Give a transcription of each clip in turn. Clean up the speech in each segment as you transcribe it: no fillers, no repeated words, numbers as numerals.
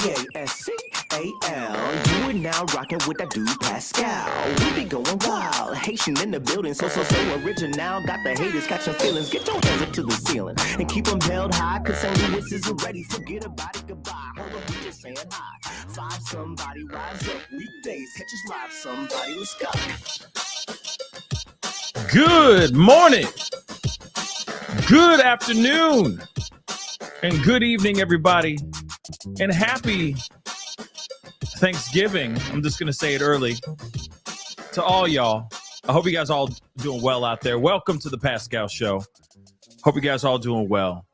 Pascal. You are now rocking with that dude Pascal. We be going wild, Haitian in the building, so original. Got the haters catching feelings. Get your hands up to the ceiling and keep them held high, cause St. Louis isn't ready. Forget about it, goodbye. Hold on, we just saying hi. Five somebody, rise up. Weekdays, catch us live, somebody. Let's go. Good morning, good afternoon, and good evening, everybody, and happy Thanksgiving. I'm just going to say it early to all y'all. I hope you guys all doing well out there. Welcome to the Pascal Show. Hope you guys all doing well.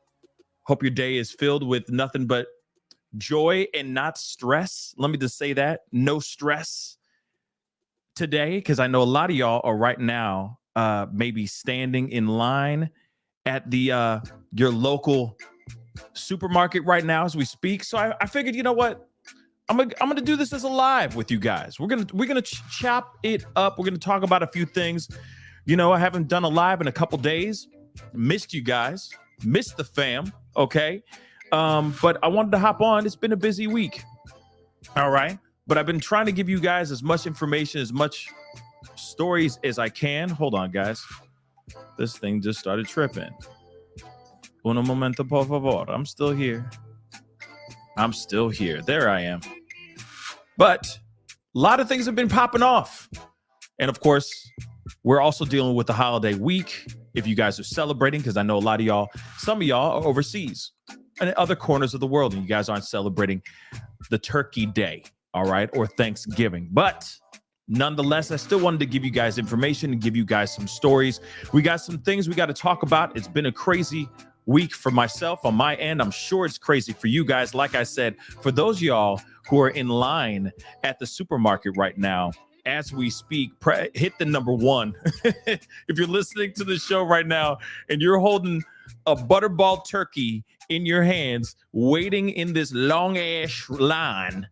Hope your day is filled with nothing but joy and not stress. Let me just say that. No stress today, because I know a lot of y'all are right now maybe standing in line at the your local supermarket right now as we speak. So I figured, you know what? I'm gonna do this as a live with you guys. We're gonna chop it up. We're gonna talk about a few things. You know, I haven't done a live in a couple days. Missed you guys. Missed the fam. Okay. But I wanted to hop on. It's been a busy week. All right. But I've been trying to give you guys as much information, as much stories as I can. Hold on, guys. This thing just started tripping. Uno momento, por favor. I'm still here. There I am. But a lot of things have been popping off. And of course, we're also dealing with the holiday week. If you guys are celebrating, because I know a lot of y'all, some of y'all are overseas and in other corners of the world, and you guys aren't celebrating the Turkey Day, all right, or Thanksgiving. But nonetheless, I still wanted to give you guys information and give you guys some stories. We got some things we got to talk about. It's been a crazy week for myself on my end. I'm sure it's crazy for you guys. Like I said, for those of y'all who are in line at the supermarket right now, as we speak, hit the number one. If you're listening to the show right now and you're holding a butterball turkey in your hands, waiting in this long ass line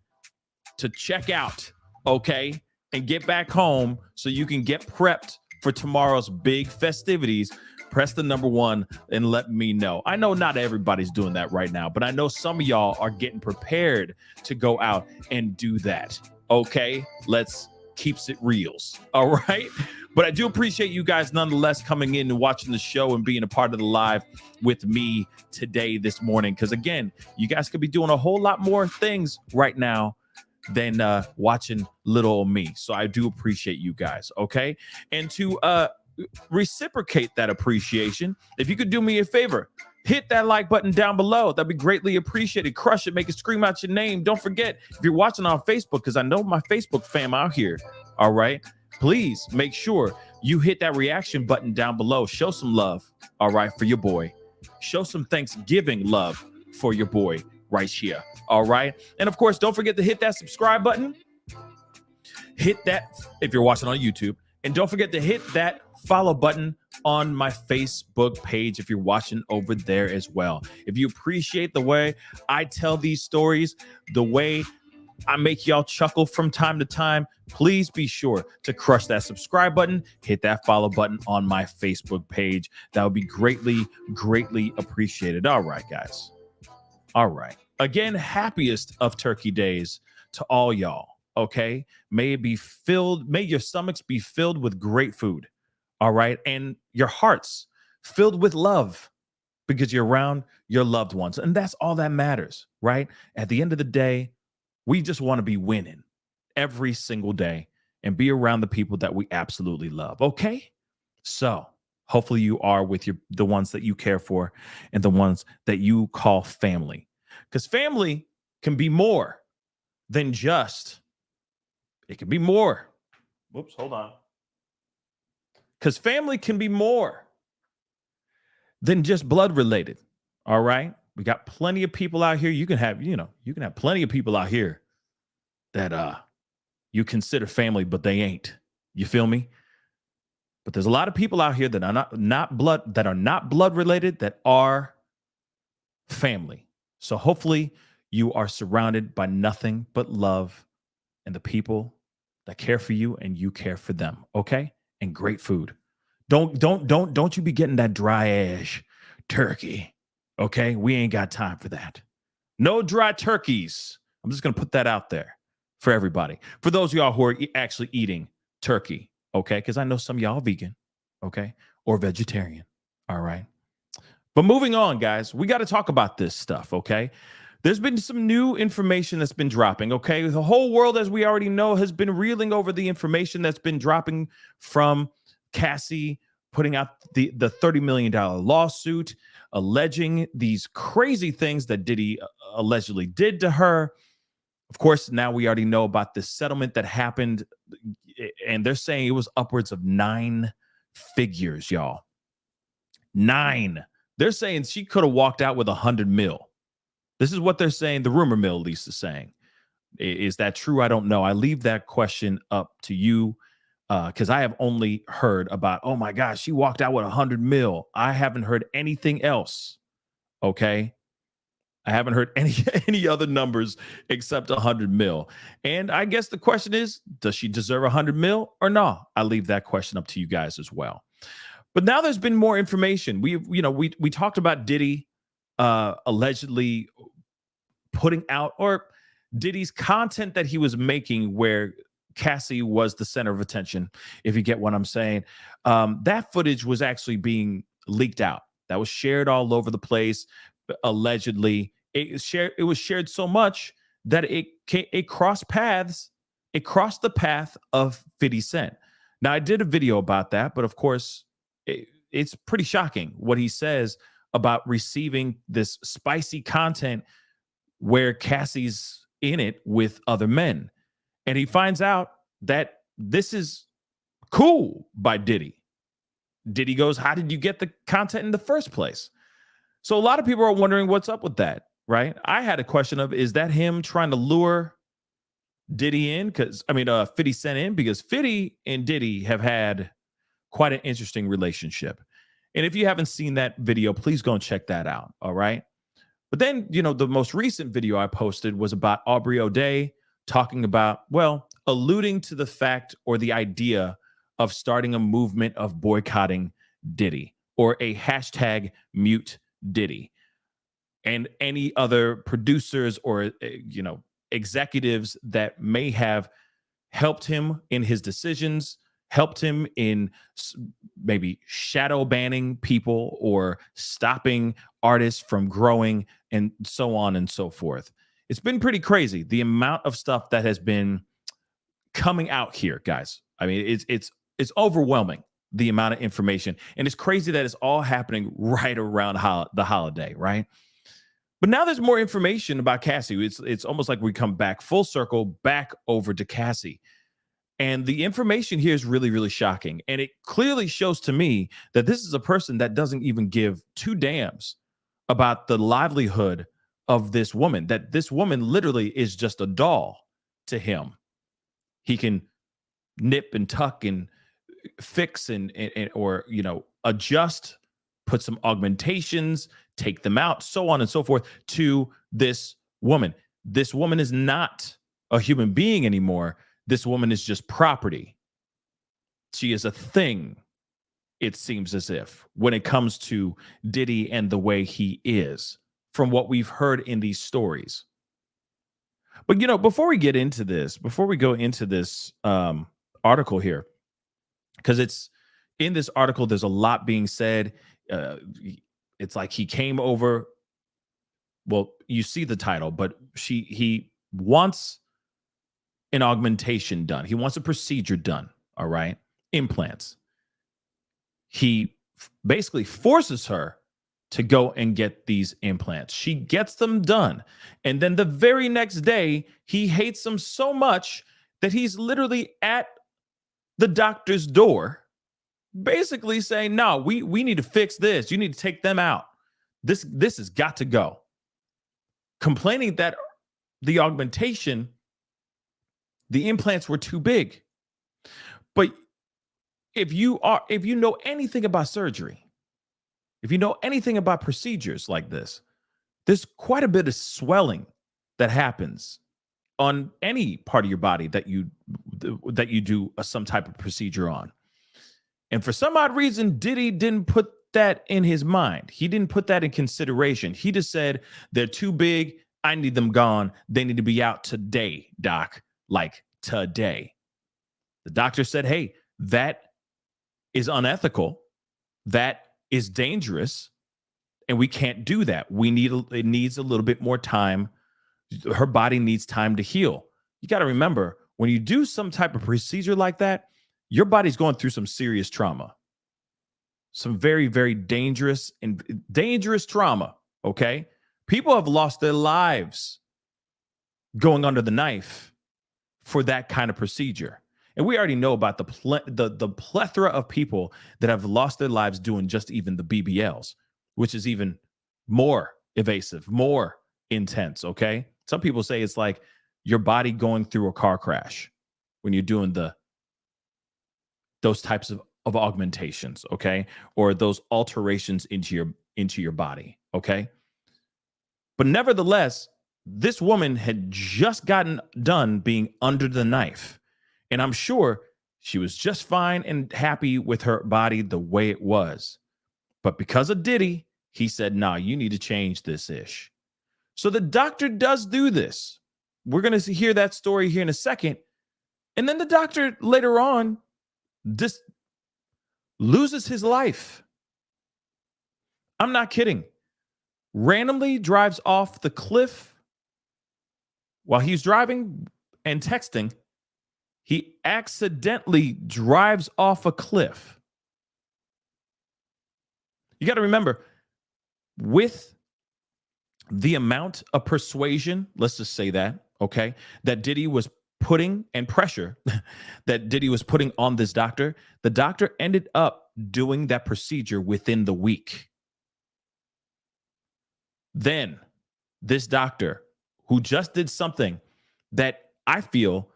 to check out, okay, and get back home so you can get prepped for tomorrow's big festivities, press the number one and let me know. I know not everybody's doing that right now, but I know some of y'all are getting prepared to go out and do that. Okay, let's keeps it reals. All right. But I do appreciate you guys nonetheless coming in and watching the show and being a part of the live with me today, this morning. Because again, you guys could be doing a whole lot more things right now than watching little old me. So I do appreciate you guys. Okay. And to reciprocate that appreciation, if you could do me a favor, hit that like button down below. That'd be greatly appreciated. Crush it. Make it scream out your name. Don't forget, if you're watching on Facebook, because I know my Facebook fam out here, all right, please make sure you hit that reaction button down below. Show some love, all right, for your boy. Show some Thanksgiving love for your boy right here, all right? And of course, don't forget to hit that subscribe button. Hit that if you're watching on YouTube. And don't forget to hit that follow button on my Facebook page if you're watching over there as well. If you appreciate the way I tell these stories, the way I make y'all chuckle from time to time, please be sure to crush that subscribe button, hit that follow button on my Facebook page. That would be greatly, greatly appreciated. All right, guys. All right. Again, happiest of turkey days to all y'all. Okay. May your stomachs be filled with great food. All right. And your hearts filled with love because you're around your loved ones. And that's all that matters, right? At the end of the day, we just want to be winning every single day and be around the people that we absolutely love. Okay. So hopefully you are with the ones that you care for and the ones that you call family, because family can be more than just, it can be more. Whoops, hold on. Because family can be more than just blood related. All right. We got plenty of people out here. You can have plenty of people out here that you consider family, but they ain't. You feel me? But there's a lot of people out here that are not blood related, that are family. So hopefully you are surrounded by nothing but love and the people that care for you and you care for them. Okay? And great food. Don't you be getting that dry ass turkey. Okay? We ain't got time for that. No dry turkeys. I'm just going to put that out there for everybody. For those of y'all who are actually eating turkey, okay? Because I know some of y'all vegan, okay? Or vegetarian, all right? But moving on, guys, we got to talk about this stuff, okay? There's been some new information that's been dropping, okay? The whole world, as we already know, has been reeling over the information that's been dropping from Cassie putting out the $30 million lawsuit, alleging these crazy things that Diddy allegedly did to her. Of course, now we already know about this settlement that happened, and they're saying it was upwards of 9 figures, y'all. 9. They're saying she could have walked out with 100 mil. This is what they're saying. The rumor mill, at least, is saying. Is that true? I don't know. I leave that question up to you because I have only heard about, oh my gosh, she walked out with 100 mil. I haven't heard anything else. Okay. I haven't heard any other numbers except 100 mil. And I guess the question is, does she deserve 100 mil or no? I leave that question up to you guys as well. But now there's been more information. We talked about Diddy allegedly putting out, or Diddy's content that he was making where Cassie was the center of attention, if you get what I'm saying. That footage was actually being leaked out. That was shared all over the place. Allegedly, it was shared so much that it crossed paths. It crossed the path of 50 Cent. Now, I did a video about that, but of course, it's pretty shocking what he says about receiving this spicy content where Cassie's in it with other men. And he finds out that this is cool by Diddy. Diddy goes, how did you get the content in the first place? So a lot of people are wondering what's up with that, right? I had a question of, is that him trying to lure Diddy in? 50 Cent in? Because 50 and Diddy have had quite an interesting relationship. And if you haven't seen that video, please go and check that out, all right? But then, the most recent video I posted was about Aubrey O'Day talking about, alluding to the fact or the idea of starting a movement of boycotting Diddy, or a hashtag mute Diddy, and any other producers or, executives that may have helped him in his decisions, helped him in maybe shadow banning people or stopping artists from growing, and so on and so forth. It's been pretty crazy, the amount of stuff that has been coming out here, guys. I mean, it's overwhelming, the amount of information. And it's crazy that it's all happening right around the holiday, right? But now there's more information about Cassie. It's almost like we come back full circle, back over to Cassie. And the information here is really, really shocking. And it clearly shows to me that this is a person that doesn't even give two damns about the livelihood of this woman, that this woman literally is just a doll to him. He can nip and tuck and fix and or adjust, put some augmentations, take them out, so on and so forth, to this woman. This woman is not a human being anymore. This woman is just property. She is a thing, it seems as if, when it comes to Diddy and the way he is, from what we've heard in these stories. But, before we get into this, before we go into this article here, because it's in this article, there's a lot being said. It's like he came over. Well, you see the title, but he wants an augmentation done. He wants a procedure done. All right. Implants. He basically forces her to go and get these implants. She gets them done. And then the very next day, he hates them so much that he's literally at the doctor's door, basically saying, no, we need to fix this. You need to take them out. This has got to go. Complaining that the augmentation, the implants were too big. But if you know anything about surgery, if you know anything about procedures like this, there's quite a bit of swelling that happens on any part of your body that you do some type of procedure on. And for some odd reason, Diddy didn't put that in his mind. He didn't put that in consideration. He just said, they're too big. I need them gone. They need to be out today, doc. Like today. The doctor said, hey, that is unethical. That is dangerous. And we can't do that. It needs a little bit more time. Her body needs time to heal. You got to remember, when you do some type of procedure like that, your body's going through some serious trauma. Some very, very dangerous trauma. Okay. People have lost their lives going under the knife for that kind of procedure. And we already know about the plethora of people that have lost their lives doing just even the BBLs, which is even more evasive, more intense, okay? Some people say it's like your body going through a car crash when you're doing those types of augmentations, okay? Or those alterations into your body, okay? But nevertheless, this woman had just gotten done being under the knife. And I'm sure she was just fine and happy with her body the way it was. But because of Diddy, he said, nah, you need to change this ish. So the doctor does do this. We're going to hear that story here in a second. And then the doctor later on just loses his life. I'm not kidding. Randomly drives off the cliff while he's driving and texting. He accidentally drives off a cliff. You got to remember, with the amount of persuasion, let's just say that, okay, that Diddy was putting and pressure that Diddy was putting on this doctor, the doctor ended up doing that procedure within the week. Then this doctor who just did something that I feel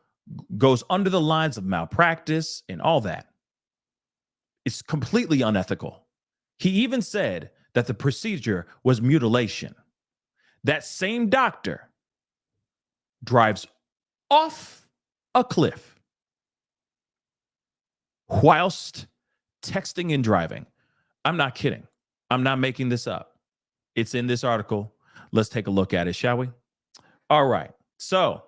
goes under the lines of malpractice and all that, it's completely unethical. He even said that the procedure was mutilation. That same doctor drives off a cliff whilst texting and driving. I'm not kidding. I'm not making this up. It's in this article. Let's take a look at it, shall we? All right. So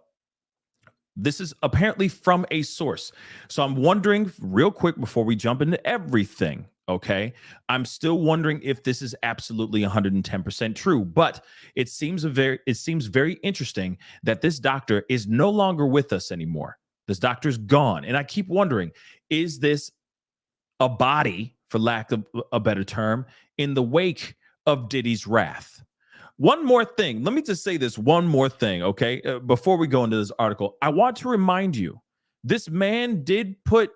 this is apparently from a source. So I'm wondering real quick before we jump into everything, okay? I'm still wondering if this is absolutely 110% true, but it seems very interesting that this doctor is no longer with us anymore. This doctor's gone. And I keep wondering, is this a body, for lack of a better term, in the wake of Diddy's wrath? One more thing. Let me just say this one more thing, okay? Before we go into this article, I want to remind you, this man did put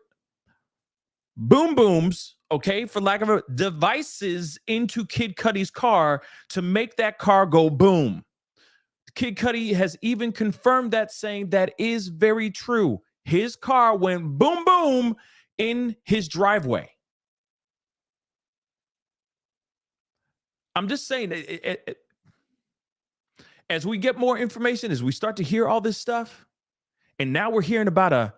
boom booms, okay, for lack of devices into Kid Cudi's car to make that car go boom. Kid Cudi has even confirmed that, saying that is very true. His car went boom boom in his driveway. I'm just saying, as we get more information, as we start to hear all this stuff, and now we're hearing about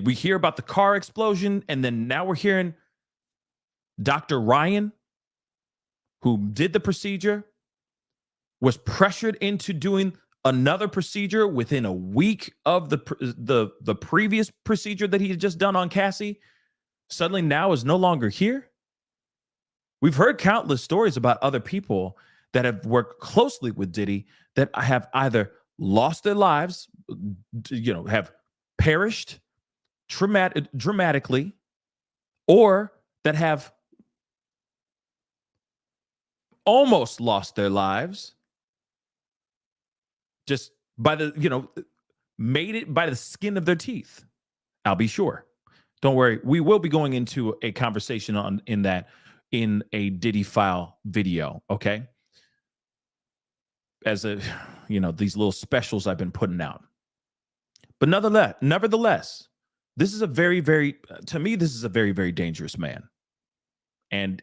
we hear about the car explosion, and then now we're hearing Dr. Ryan, who did the procedure, was pressured into doing another procedure within a week of the previous procedure that he had just done on Cassie, suddenly now is no longer here. We've heard countless stories about other people that have worked closely with Diddy that have either lost their lives, have perished dramatically, or that have almost lost their lives just by made it by the skin of their teeth. I'll be sure. Don't worry. We will be going into a conversation in a Diddy File video, okay? As these little specials I've been putting out. But nevertheless, this is a very, very, to me, this is a very, very dangerous man. And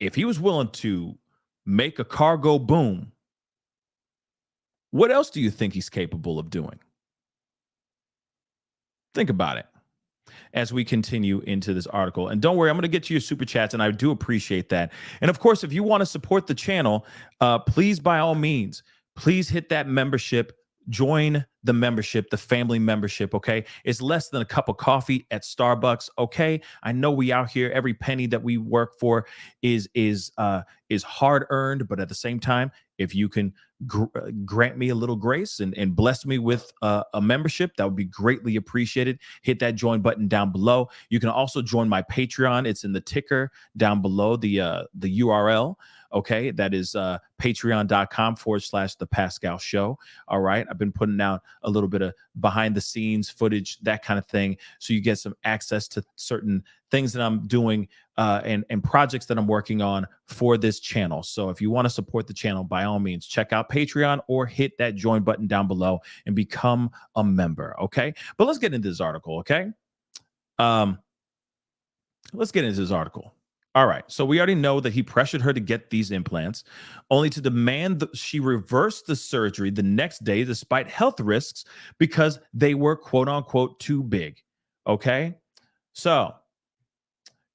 if he was willing to make a car go boom, what else do you think he's capable of doing? Think about it as we continue into this article. And don't worry, I'm going to get to your super chats, and I do appreciate that. And of course, if you want to support the channel, please, by all means, please hit that membership. Join the membership, the family membership, okay? It's less than a cup of coffee at Starbucks, okay? I know we out here, every penny that we work for is hard earned, but at the same time, if you can grant me a little grace and bless me with a membership, that would be greatly appreciated. Hit that join button down below. You can also join my Patreon. It's in the ticker down below, the URL. Okay, that is patreon.com/the Pascal Show. All right, I've been putting out a little bit of behind the scenes footage, that kind of thing, so you get some access to certain things that I'm doing and projects that I'm working on for this channel. So if you want to support the channel, by all means, check out Patreon or hit that join button down below and become a member. Okay, but let's get into this article. Okay, let's get into this article. All right, so we already know that he pressured her to get these implants, only to demand that she reverse the surgery the next day despite health risks because they were quote unquote too big. Okay, so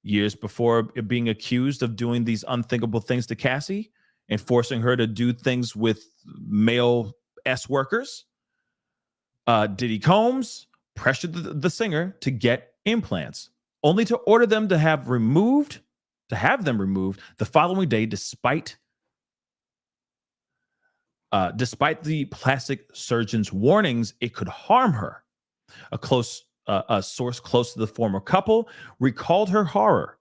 years before being accused of doing these unthinkable things to Cassie and forcing her to do things with male S workers, Diddy Combs pressured the singer to get implants, only to order them to have them removed the following day, despite the plastic surgeon's warnings it could harm her. A source close to the former couple recalled her horror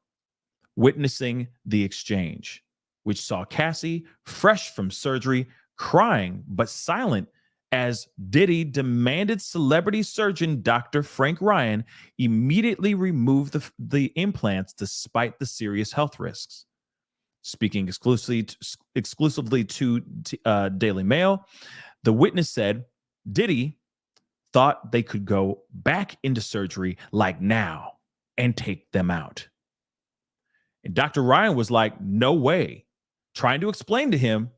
witnessing the exchange, which saw Cassie, fresh from surgery, crying but silent as Diddy demanded celebrity surgeon Dr. Frank Ryan immediately remove the implants despite the serious health risks. Speaking exclusively to Daily Mail, the witness said Diddy thought they could go back into surgery like now and take them out. And Dr. Ryan was like, no way, trying to explain to him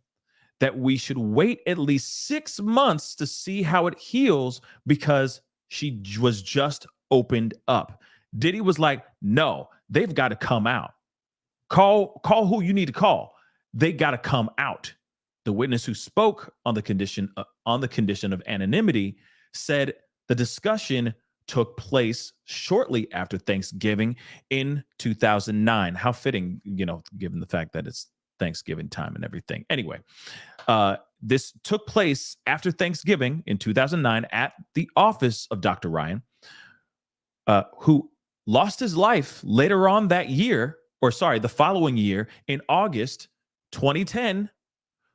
that we should wait at least 6 months to see how it heals because she was just opened up. Diddy was like, no, they've got to come out. Call who you need to call. They got to come out. The witness who spoke on the condition of anonymity said the discussion took place shortly after Thanksgiving in 2009. How fitting, given the fact that it's Thanksgiving time and everything. Anyway, this took place after Thanksgiving in 2009 at the office of Dr. Ryan, who lost his life later on the following year in August 2010,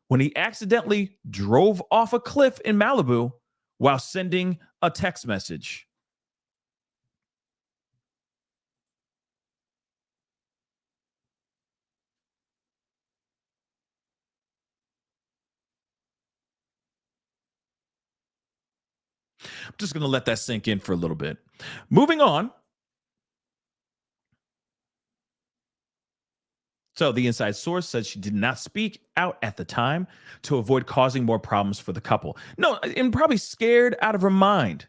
when he accidentally drove off a cliff in Malibu while sending a text message. I'm just going to let that sink in for a little bit. Moving on. So the inside source said she did not speak out at the time to avoid causing more problems for the couple. No, and probably scared out of her mind.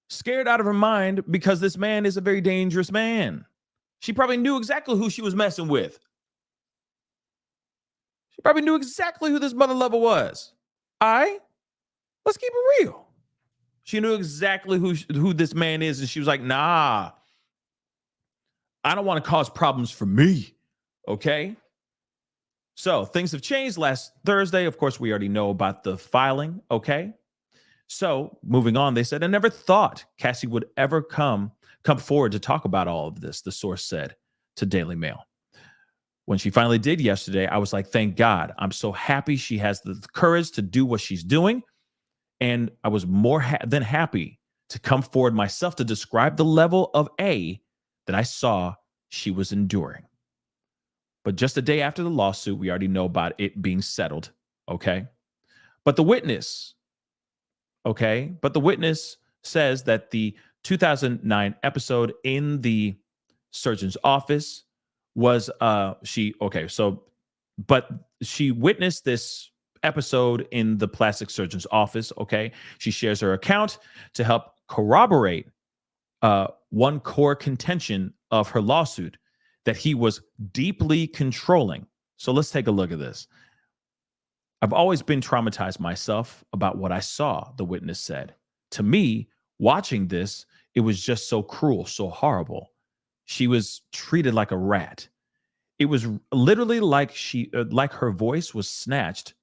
Scared out of her mind because this man is a very dangerous man. She probably knew exactly who she was messing with. She probably knew exactly who this mother lover was. Let's keep it real. She knew exactly who this man is, and she was like, nah, I don't want to cause problems for me. Okay? So things have changed last Thursday. Of course, we already know about the filing. Okay? So moving on, they said, I never thought Cassie would ever come forward to talk about all of this, the source said to Daily Mail. When she finally did yesterday, I was like, thank God. I'm so happy she has the courage to do what she's doing. And I was more than happy to come forward myself to describe the level of A that I saw she was enduring. But just a day after the lawsuit, we already know about it being settled, okay? But the witness says that the 2009 episode in the surgeon's office was, she witnessed this episode in the plastic surgeon's office, okay? She shares her account to help corroborate one core contention of her lawsuit, that he was deeply controlling. So let's take a look at this. I've always been traumatized myself about what I saw, the witness said. To me, watching this, it was just so cruel, so horrible. She was treated like a rat. It was literally like like her voice was snatched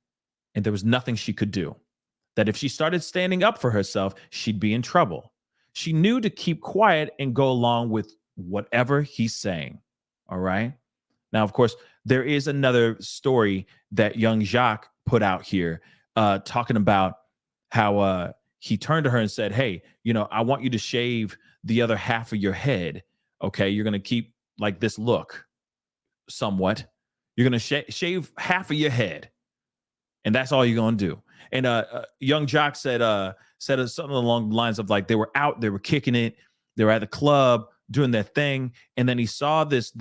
and there was nothing she could do. That if she started standing up for herself, she'd be in trouble. She knew to keep quiet and go along with whatever he's saying. All right. Now, of course, there is another story that young Jacques put out here talking about how he turned to her and said, hey, I want you to shave the other half of your head. Okay. You're going to keep like this look somewhat. You're going to shave half of your head. And that's all you're going to do. And young Jock said something along the lines of like they were out, they were kicking it, they were at the club doing their thing, and then he saw this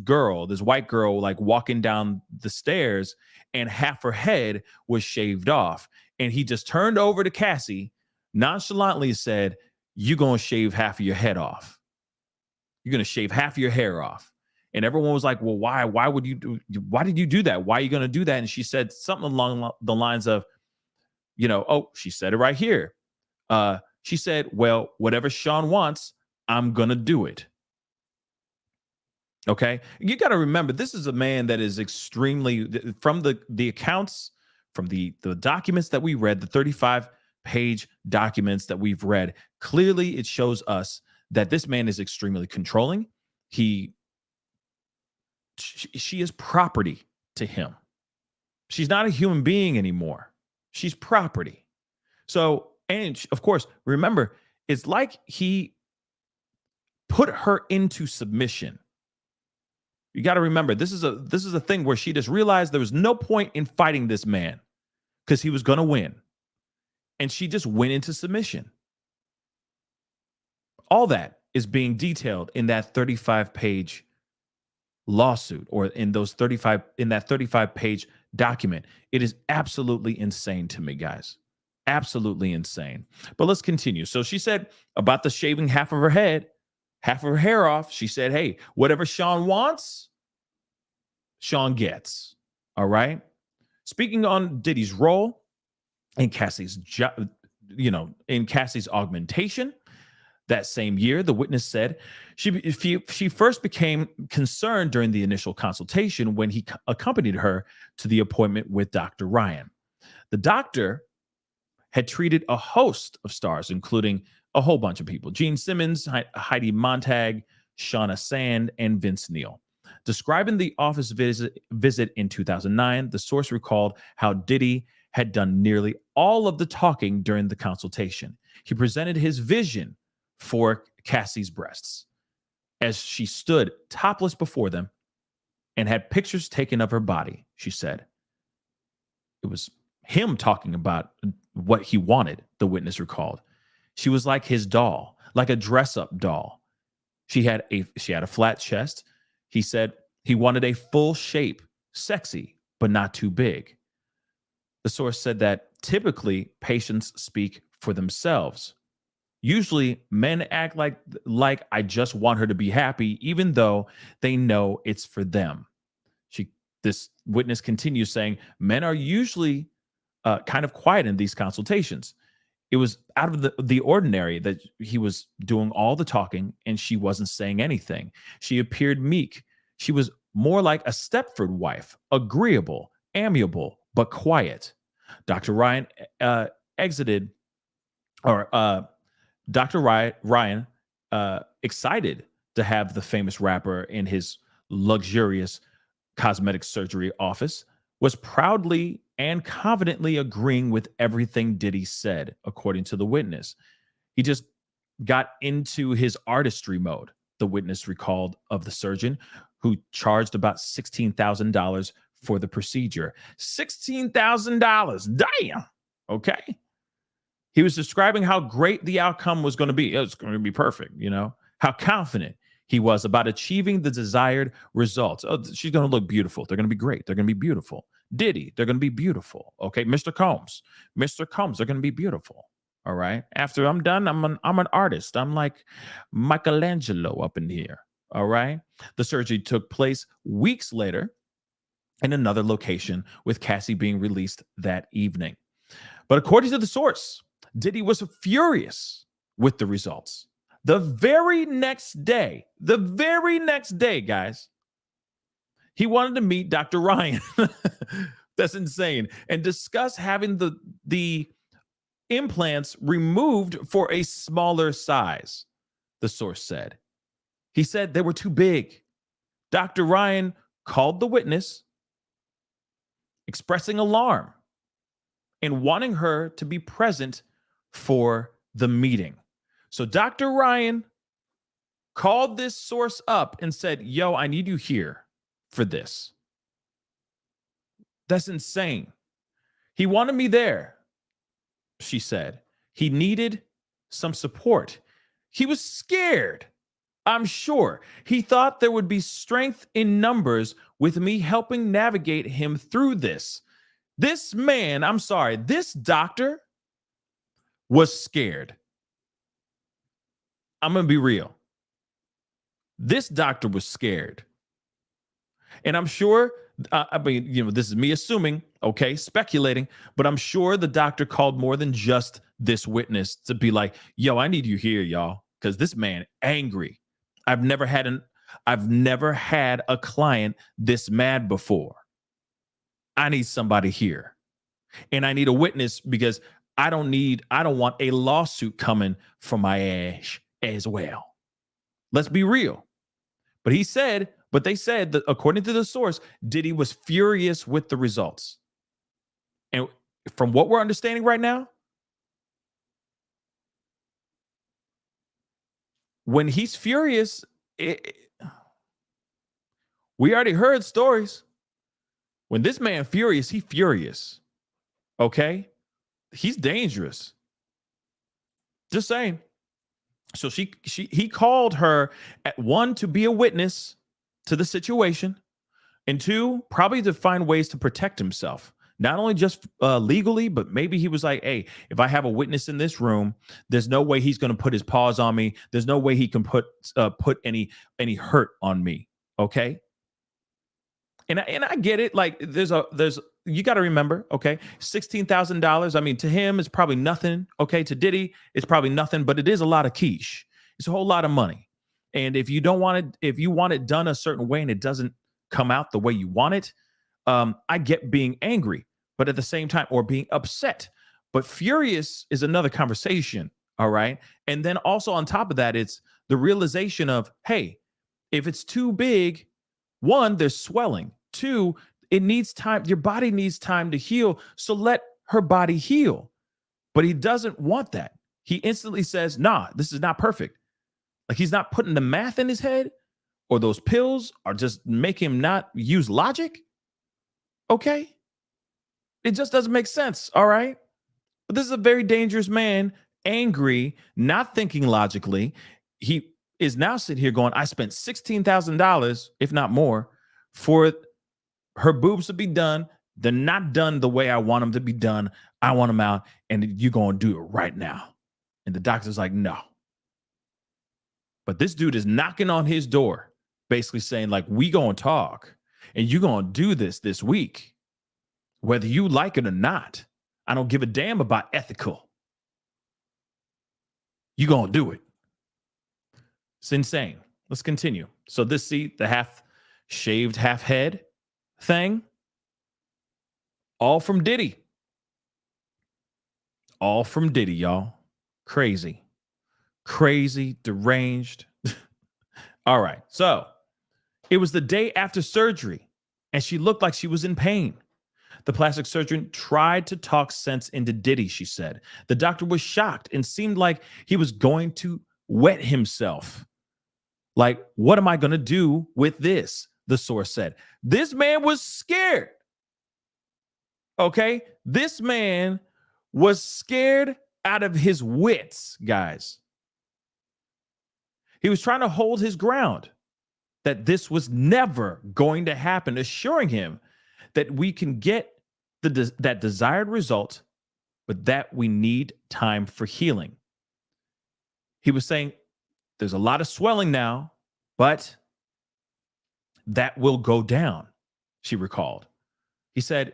girl, this white girl, like walking down the stairs, and half her head was shaved off, and he just turned over to Cassie, nonchalantly said, "You're gonna shave half of your head off. You're gonna shave half of your hair off." And everyone was like, well, why? Why did you do that? Why are you going to do that? And she said something along the lines of, she said it right here. She said, well, whatever Sean wants, I'm going to do it. Okay. You got to remember, this is a man that is extremely, from the accounts, from the documents that we read, the 35-page documents that we've read, clearly it shows us that this man is extremely controlling. She is property to him. She's not a human being anymore. She's property. So, and of course, remember, it's like he put her into submission. You got to remember, this is a thing where she just realized there was no point in fighting this man because he was going to win. And she just went into submission. All that is being detailed in that 35-page lawsuit, or in that 35-page document. It is absolutely insane to me, guys. Absolutely insane. But let's continue. So she said about the shaving half of her head, half of her hair off. She said, hey, whatever Sean wants, Sean gets. All right. Speaking on Diddy's role in Cassie's augmentation, that same year, the witness said she first became concerned during the initial consultation when he accompanied her to the appointment with Dr. Ryan. The doctor had treated a host of stars, including a whole bunch of people: Gene Simmons, Heidi Montag, Shauna Sand, and Vince Neil. Describing the office visit in 2009, the source recalled how Diddy had done nearly all of the talking during the consultation. He presented his vision for Cassie's breasts as she stood topless before them and had pictures taken of her body. She said it was him talking about what he wanted, the witness recalled. She was like his doll, like a dress-up doll. She had a flat chest. He said he wanted a full shape, sexy, but not too big. The source said that typically patients speak for themselves. Usually men act like I just want her to be happy, even though they know it's for them. This witness continues saying, men are usually kind of quiet in these consultations. It was out of the ordinary that he was doing all the talking and she wasn't saying anything. She appeared meek. She was more like a Stepford wife, agreeable, amiable, but quiet. Dr. Ryan Dr. Ryan, excited to have the famous rapper in his luxurious cosmetic surgery office, was proudly and confidently agreeing with everything Diddy said, according to the witness. He just got into his artistry mode, the witness recalled of the surgeon, who charged about $16,000 for the procedure. $16,000. Damn. Okay. He was describing how great the outcome was going to be. It was going to be perfect, how confident he was about achieving the desired results. Oh, she's going to look beautiful. They're going to be great. They're going to be beautiful. Diddy, they're going to be beautiful. Okay, Mr. Combs, they're going to be beautiful. All right. After I'm done, I'm an artist. I'm like Michelangelo up in here. All right. The surgery took place weeks later, in another location, with Cassie being released that evening. But according to the source, Diddy was furious with the results. The very next day, guys, he wanted to meet Dr. Ryan. That's insane. And discuss having the implants removed for a smaller size, the source said. He said they were too big. Dr. Ryan called the witness, expressing alarm and wanting her to be present for the meeting. So Dr. Ryan called this source up and said, yo, I need you here for this. That's insane. He wanted me there, she said. He needed some support. He was scared, I'm sure. He thought there would be strength in numbers with me helping navigate him through this. This man, I'm sorry, this doctor was scared. I'm going to be real. This doctor was scared. And I'm sure, I mean, this is me assuming, okay, speculating, but I'm sure the doctor called more than just this witness to be like, yo, I need you here, y'all, because this man angry. I've never had a client this mad before. I need somebody here. And I need a witness because I don't want a lawsuit coming from my ass as well. Let's be real. But they said that according to the source, Diddy was furious with the results. And from what we're understanding right now, when he's furious, we already heard stories. When this man furious, he furious. Okay? He's dangerous. Just saying. So he called her at 1 to be a witness to the situation, and 2, probably to find ways to protect himself. Not only just legally, but maybe he was like, hey, if I have a witness in this room, there's no way he's going to put his paws on me. There's no way he can put any hurt on me. Okay. And I get it. Like you got to remember, okay, $16,000. I mean, to him, it's probably nothing. Okay. To Diddy, it's probably nothing, but it is a lot of quiche. It's a whole lot of money. And if you want it done a certain way and it doesn't come out the way you want it, I get being angry, but at the same time, or being upset. But furious is another conversation. All right. And then also on top of that, it's the realization of, hey, if it's too big, 1, there's swelling. 2, it needs time. Your body needs time to heal. So let her body heal. But he doesn't want that. He instantly says, nah, this is not perfect. Like he's not putting the math in his head, or those pills are just make him not use logic. Okay. It just doesn't make sense. All right. But this is a very dangerous man, angry, not thinking logically. He is now sitting here going, I spent $16,000, if not more, for her boobs to be done. They're not done the way I want them to be done. I want them out, and you're going to do it right now. And the doctor's like, no. But this dude is knocking on his door, basically saying, like, we going to talk, and you're going to do this week, whether you like it or not. I don't give a damn about ethical. You're going to do it. It's insane. Let's continue. So the half shaved, half head thing, all from Diddy. All from Diddy, y'all. Crazy, deranged. All right. So it was the day after surgery, and she looked like she was in pain. The plastic surgeon tried to talk sense into Diddy, she said. The doctor was shocked and seemed like he was going to wet himself. Like, what am I going to do with this? The source said. This man was scared. Okay? This man was scared out of his wits, guys. He was trying to hold his ground that this was never going to happen, assuring him that we can get that desired result, but that we need time for healing. He was saying, there's a lot of swelling now, but that will go down. she recalled. He said,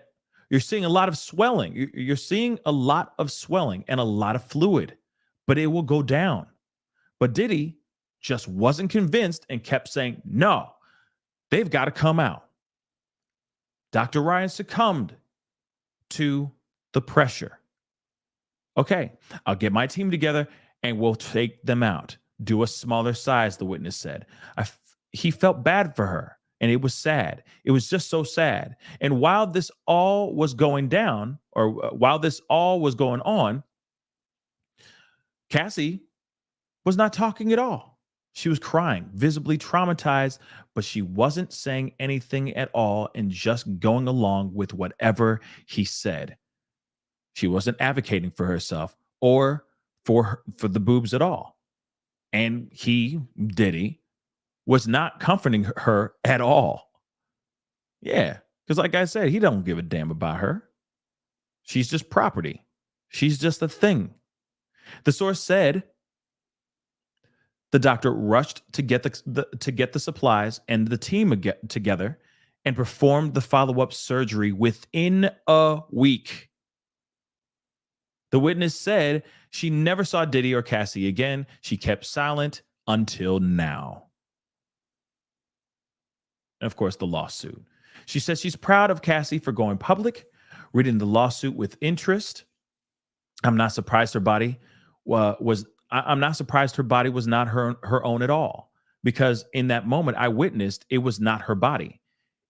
you're seeing a lot of swelling. You're seeing a lot of swelling and a lot of fluid, but it will go down. But Diddy just wasn't convinced and kept saying, no, they've got to come out. Dr. Ryan succumbed to the pressure. Okay, I'll get my team together and we'll take them out. Do a smaller size, the witness said. He felt bad for her, and it was sad. It was just so sad. And while this all was going down, or while this all was going on, Cassie was not talking at all. She was crying, visibly traumatized, but she wasn't saying anything at all and just going along with whatever he said. She wasn't advocating for herself or for the boobs at all. And he, Diddy, was not comforting her at all. Yeah, because like I said, he don't give a damn about her. She's just property. She's just a thing. The source said the doctor rushed to get the supplies and the team together and performed the follow-up surgery within a week. The witness said she never saw Diddy or Cassie again. She kept silent until now. And of course, the lawsuit. She says she's proud of Cassie for going public, reading the lawsuit with interest. I'm not surprised her body was not her own at all, because in that moment I witnessed it was not her body.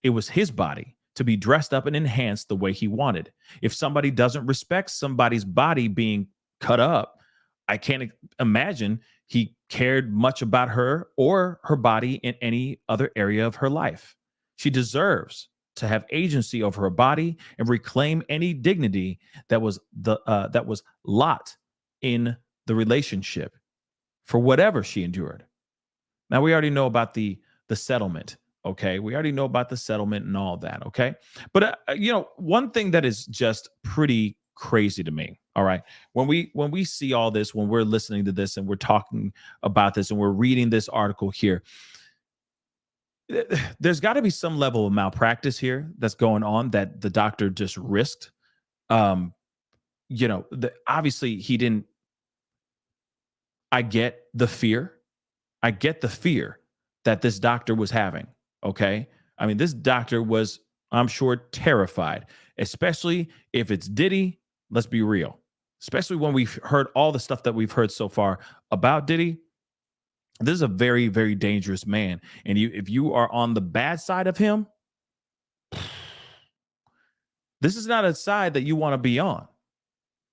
It was his body to be dressed up and enhanced the way he wanted. If somebody doesn't respect somebody's body being cut up, I can't imagine he cared much about her or her body in any other area of her life. She deserves to have agency over her body and reclaim any dignity that was locked in the relationship for whatever she endured. Now, we already know about the settlement. Okay, we already know about the settlement and all that. Okay, but one thing that is just pretty crazy to me. All right, when we see all this, when we're listening to this and we're talking about this and we're reading this article here, there's got to be some level of malpractice here that's going on that the doctor just risked. Obviously he didn't. I get the fear. I get the fear that this doctor was having. Okay. I mean, this doctor was, I'm sure, terrified, especially if it's Diddy. Let's be real. Especially when we've heard all the stuff that we've heard so far about Diddy. This is a very, very dangerous man. And if you are on the bad side of him, this is not a side that you want to be on.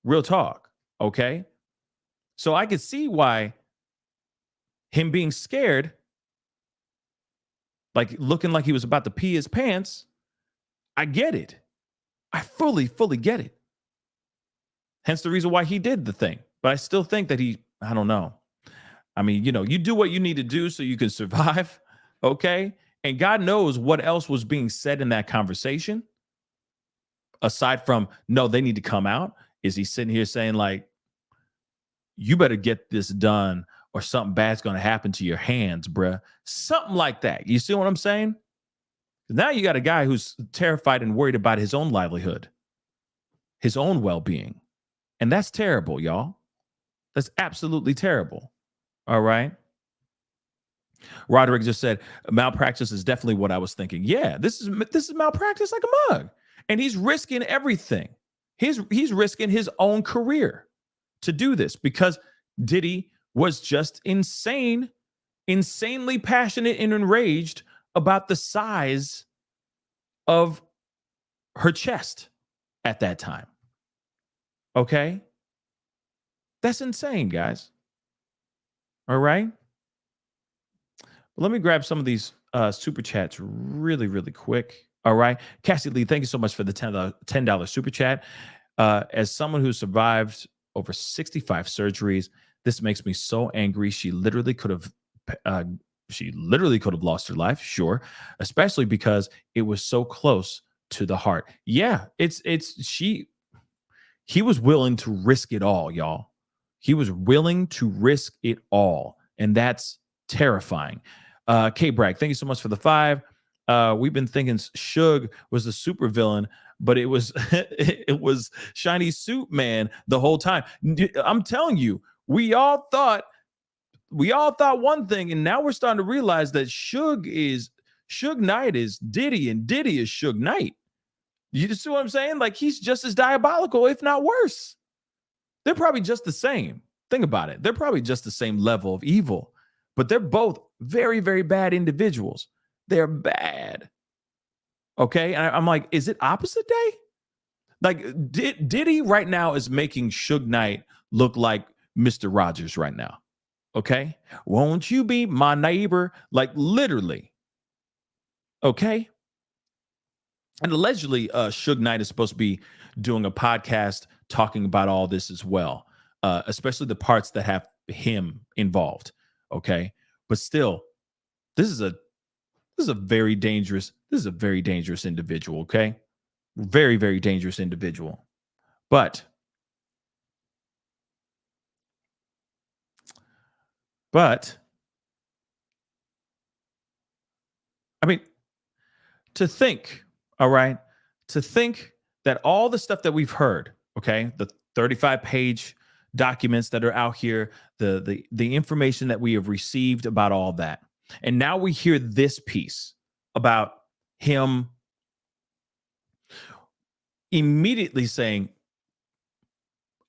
Real talk. Okay. So I could see why him being scared, like looking like he was about to pee his pants, I get it. I fully get it. Hence the reason why he did the thing. But I still think that I don't know. I mean, you do what you need to do so you can survive, okay? And God knows what else was being said in that conversation. Aside from, no, they need to come out. Is he sitting here saying like, you better get this done or something bad's going to happen to your hands, bruh. Something like that. You see what I'm saying? Now you got a guy who's terrified and worried about his own livelihood, his own well-being. And that's terrible, y'all. That's absolutely terrible. All right. Roderick just said, malpractice is definitely what I was thinking. Yeah, this is malpractice like a mug. And he's risking everything. He's risking his own career to do this because Diddy was just insanely passionate and enraged about the size of her chest at that time. Okay? That's insane, guys. All right? Let me grab some of these super chats really, really quick. All right? Cassie Lee, thank you so much for the $10 super chat. As someone who survived over 65 surgeries, this makes me so angry. She literally could have lost her life, sure, especially because it was so close to the heart. Yeah, he was willing to risk it all, y'all. He was willing to risk it all, and that's terrifying. K Bragg, thank you so much for the 5. we've been thinking Suge was the supervillain, but it was it was Shiny Suit Man the whole time. I'm telling you, we all thought one thing, and now we're starting to realize that Suge Knight is Diddy, and Diddy is Suge Knight. You see what I'm saying? Like, he's just as diabolical, if not worse. They're probably just the same. Think about it. They're probably just the same level of evil, but they're both very, very bad individuals. They're bad. Okay. And I'm like, is it opposite day? Like, Diddy right now is making Suge Knight look like Mr. Rogers right now. Okay. Won't you be my neighbor? Like, literally. Okay. And allegedly, Suge Knight is supposed to be doing a podcast talking about all this as well, especially the parts that have him involved. Okay, but still, this is a very dangerous individual. Okay, very, very dangerous individual. But I mean, to think. All right. To think that all the stuff that we've heard, okay, the 35-page documents that are out here, the information that we have received about all that, and now we hear this piece about him immediately saying,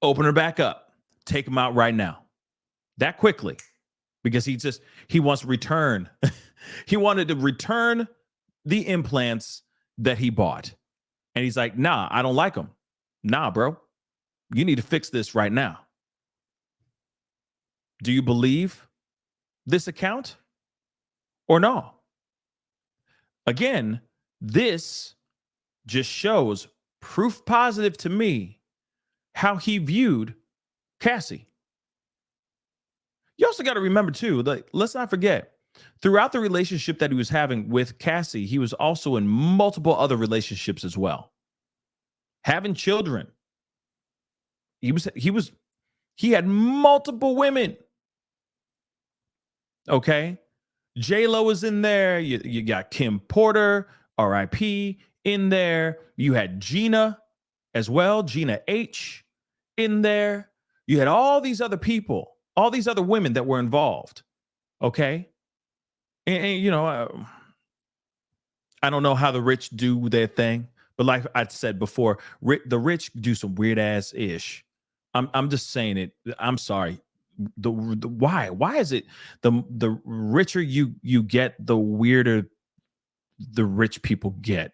open her back up, take him out right now, that quickly, because he wants to return. He wanted to return the implants that he bought. And he's like, nah, I don't like them. Nah, bro, you need to fix this right now. Do you believe this account or no? Again, this just shows proof positive to me how he viewed Cassie. You also got to remember too, like, let's not forget, throughout the relationship that he was having with Cassie, he was also in multiple other relationships as well. Having children. He had multiple women. Okay. J-Lo is in there. You got Kim Porter, R.I.P. in there. You had Gina as well, Gina H in there. You had all these other people, all these other women that were involved. Okay. And you know, I don't know how the rich do their thing, but like I said before, the rich do some weird ass ish. I'm just saying it. I'm sorry. Why is it the richer you get, the weirder the rich people get?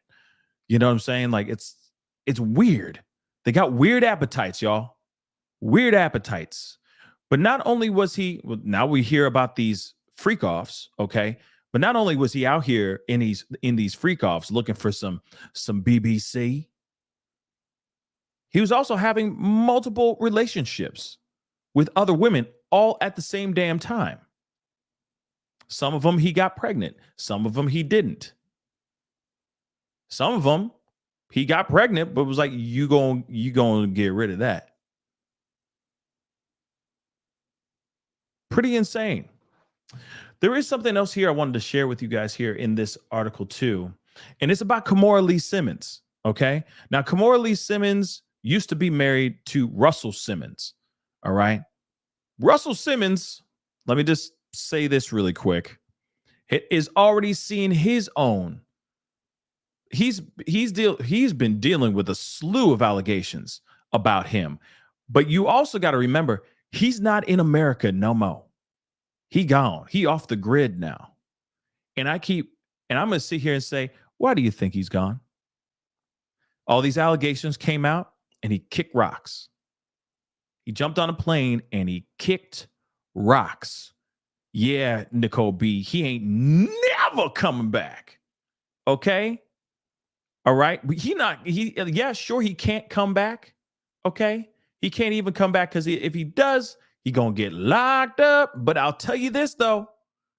You know what I'm saying? Like, it's weird. They got weird appetites, y'all. Weird appetites. But not only was he, well, now we hear about these freak offs, okay? But not only was he out here in these freak offs looking for some BBC, he was also having multiple relationships with other women all at the same damn time. Some of them he got pregnant. Some of them he didn't. Some of them he got pregnant, but was like, you going to get rid of that. Pretty insane. There is something else here I wanted to share with you guys here in this article too. And it's about Camilla Lee Simmons. Okay. Now, Camilla Lee Simmons used to be married to Russell Simmons. All right. Russell Simmons, let me just say this really quick, is already seeing his own. He's been dealing with a slew of allegations about him. But you also got to remember, he's not in America no more. He gone. He off the grid now. And I'm going to sit here and say, why do you think he's gone? All these allegations came out and he kicked rocks. He jumped on a plane and he kicked rocks. Yeah, Nicole B, he ain't never coming back. Okay? All right? Yeah, sure, he can't come back. Okay? He can't even come back because if he does, he gonna get locked up. But I'll tell you this, though.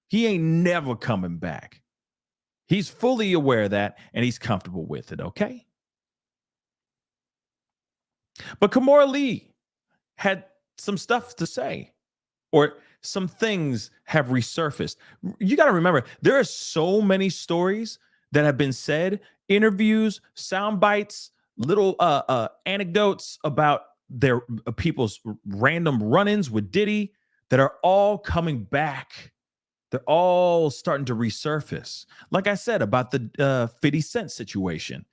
He ain't never coming back. He's fully aware of that, and he's comfortable with it, okay? But Camilla Lee had some stuff to say, or some things have resurfaced. You got to remember, there are so many stories that have been said, interviews, sound bites, little anecdotes about their people's random run-ins with Diddy that are all coming back. They're all starting to resurface. Like I said about the 50 Cent situation.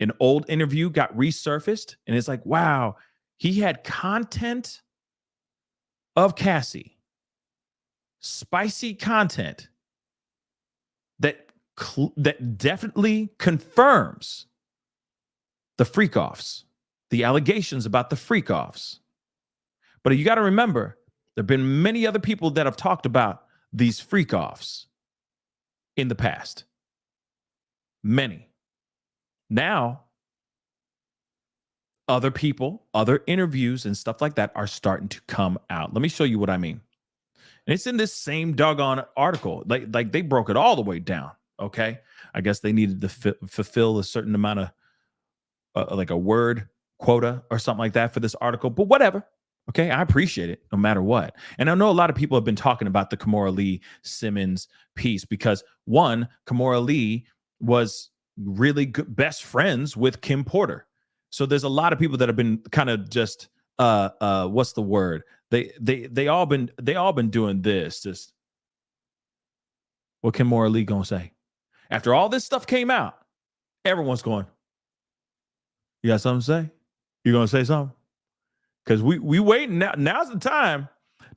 An old interview got resurfaced, and it's like, wow, he had content of Cassie, spicy content that definitely confirms the freak offs, the allegations about the freak offs. But you got to remember, there have been many other people that have talked about these freak offs in the past. Many. Now, other people, other interviews and stuff like that are starting to come out. Let me show you what I mean. And it's in this same doggone article. Like they broke it all the way down. Okay. I guess they needed to fulfill a certain amount of like a word quota or something like that for this article, but whatever. Okay. I appreciate it no matter what. And I know a lot of people have been talking about the Camilla Lee Simmons piece because one, Camilla Lee was really good best friends with Kim Porter. So there's a lot of people that have been kind of just what's the word? They all been doing this. Just what Camilla Lee gonna say? After all this stuff came out, everyone's going, you got something to say? You gonna say something? Because we waiting now. Now's the time.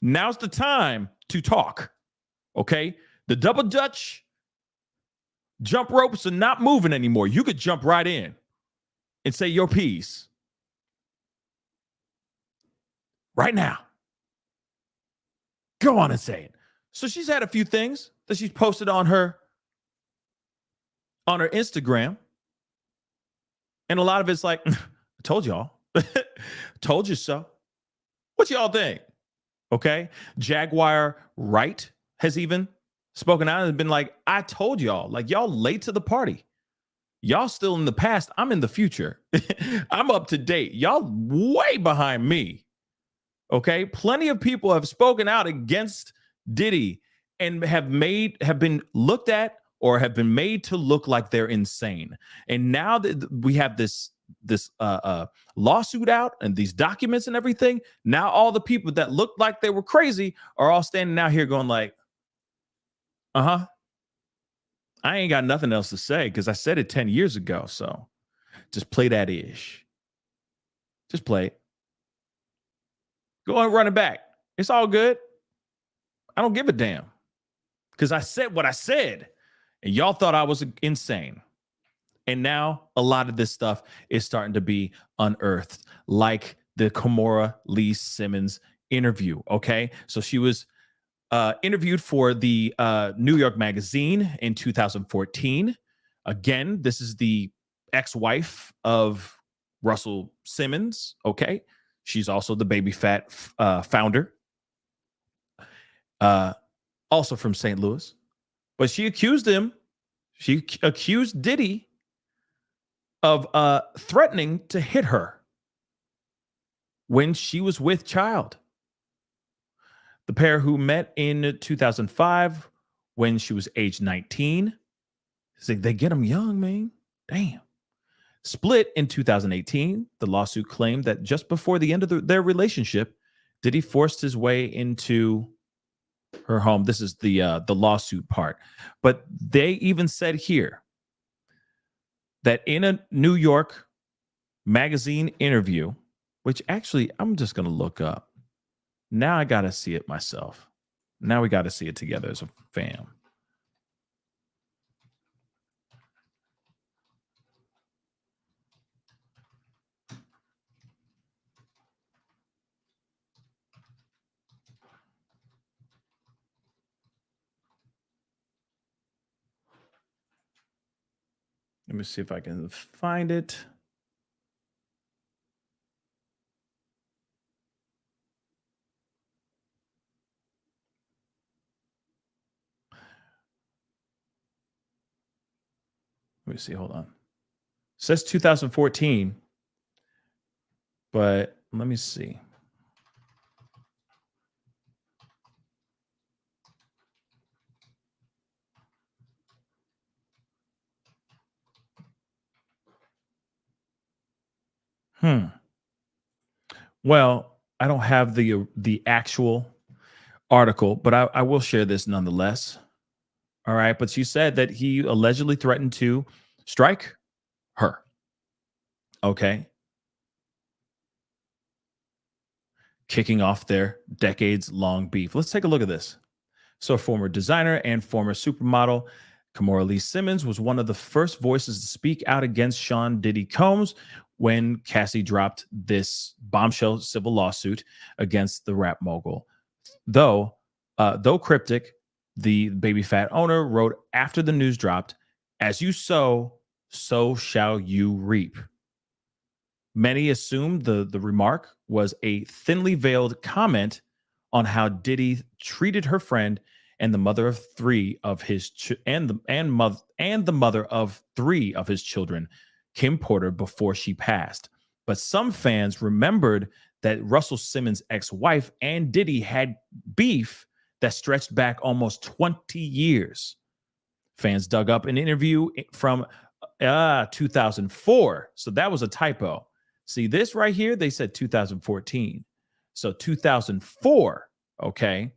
Now's the time to talk. Okay? The double Dutch jump ropes are not moving anymore. You could jump right in and say your piece right now. Go on and say it. So she's had a few things that she's posted on her Instagram. And a lot of it's like, I told y'all. Told you so. What y'all think? Okay. Jaguar Wright has even spoken out and been like, I told y'all, like y'all late to the party. Y'all still in the past. I'm in the future. I'm up to date. Y'all way behind me. Okay. Plenty of people have spoken out against Diddy and have been looked at or have been made to look like they're insane. And now that we have this lawsuit out and these documents and everything, now all the people that looked like they were crazy are all standing out here going like, I ain't got nothing else to say because I said it 10 years ago. So just play that ish. Just play it. Go and run it back. It's all good. I don't give a damn because I said what I said and y'all thought I was insane. And now a lot of this stuff is starting to be unearthed, like the Camilla Lee Simmons interview. Okay. So she was interviewed for the New York Magazine in 2014. Again, this is the ex-wife of Russell Simmons. Okay. She's also the Baby Fat founder. Also from St. Louis. But she accused Diddy of threatening to hit her when she was with child. The pair who met in 2005 when she was age 19. They get them young, man. Damn. Split in 2018. The lawsuit claimed that just before the end of their relationship, Diddy forced his way into her home. This is the lawsuit part. But they even said here that in a New York Magazine interview, which actually I'm just going to look up. Now I got to see it myself. Now we got to see it together as a fam. Let me see if I can find it. Let me see. Hold on. It says 2014, but let me see. Well, I don't have the actual article, but I will share this nonetheless. All right. But she said that he allegedly threatened to strike her. Okay. Kicking off their decades long beef. Let's take a look at this. So, former designer and former supermodel Camilla Lee Simmons was one of the first voices to speak out against Sean Diddy Combs when Cassie dropped this bombshell civil lawsuit against the rap mogul. Though cryptic, the baby fat owner wrote after the news dropped, "As you sow, so shall you reap." Many assumed the remark was a thinly veiled comment on how Diddy treated her friend and the mother of three of his the mother of three of his children, Kim Porter, before she passed. But some fans remembered that Russell Simmons' ex-wife and Diddy had beef that stretched back almost 20 years. Fans dug up an interview from 2004. So that was a typo. See this right here? They said 2014. So 2004, okay,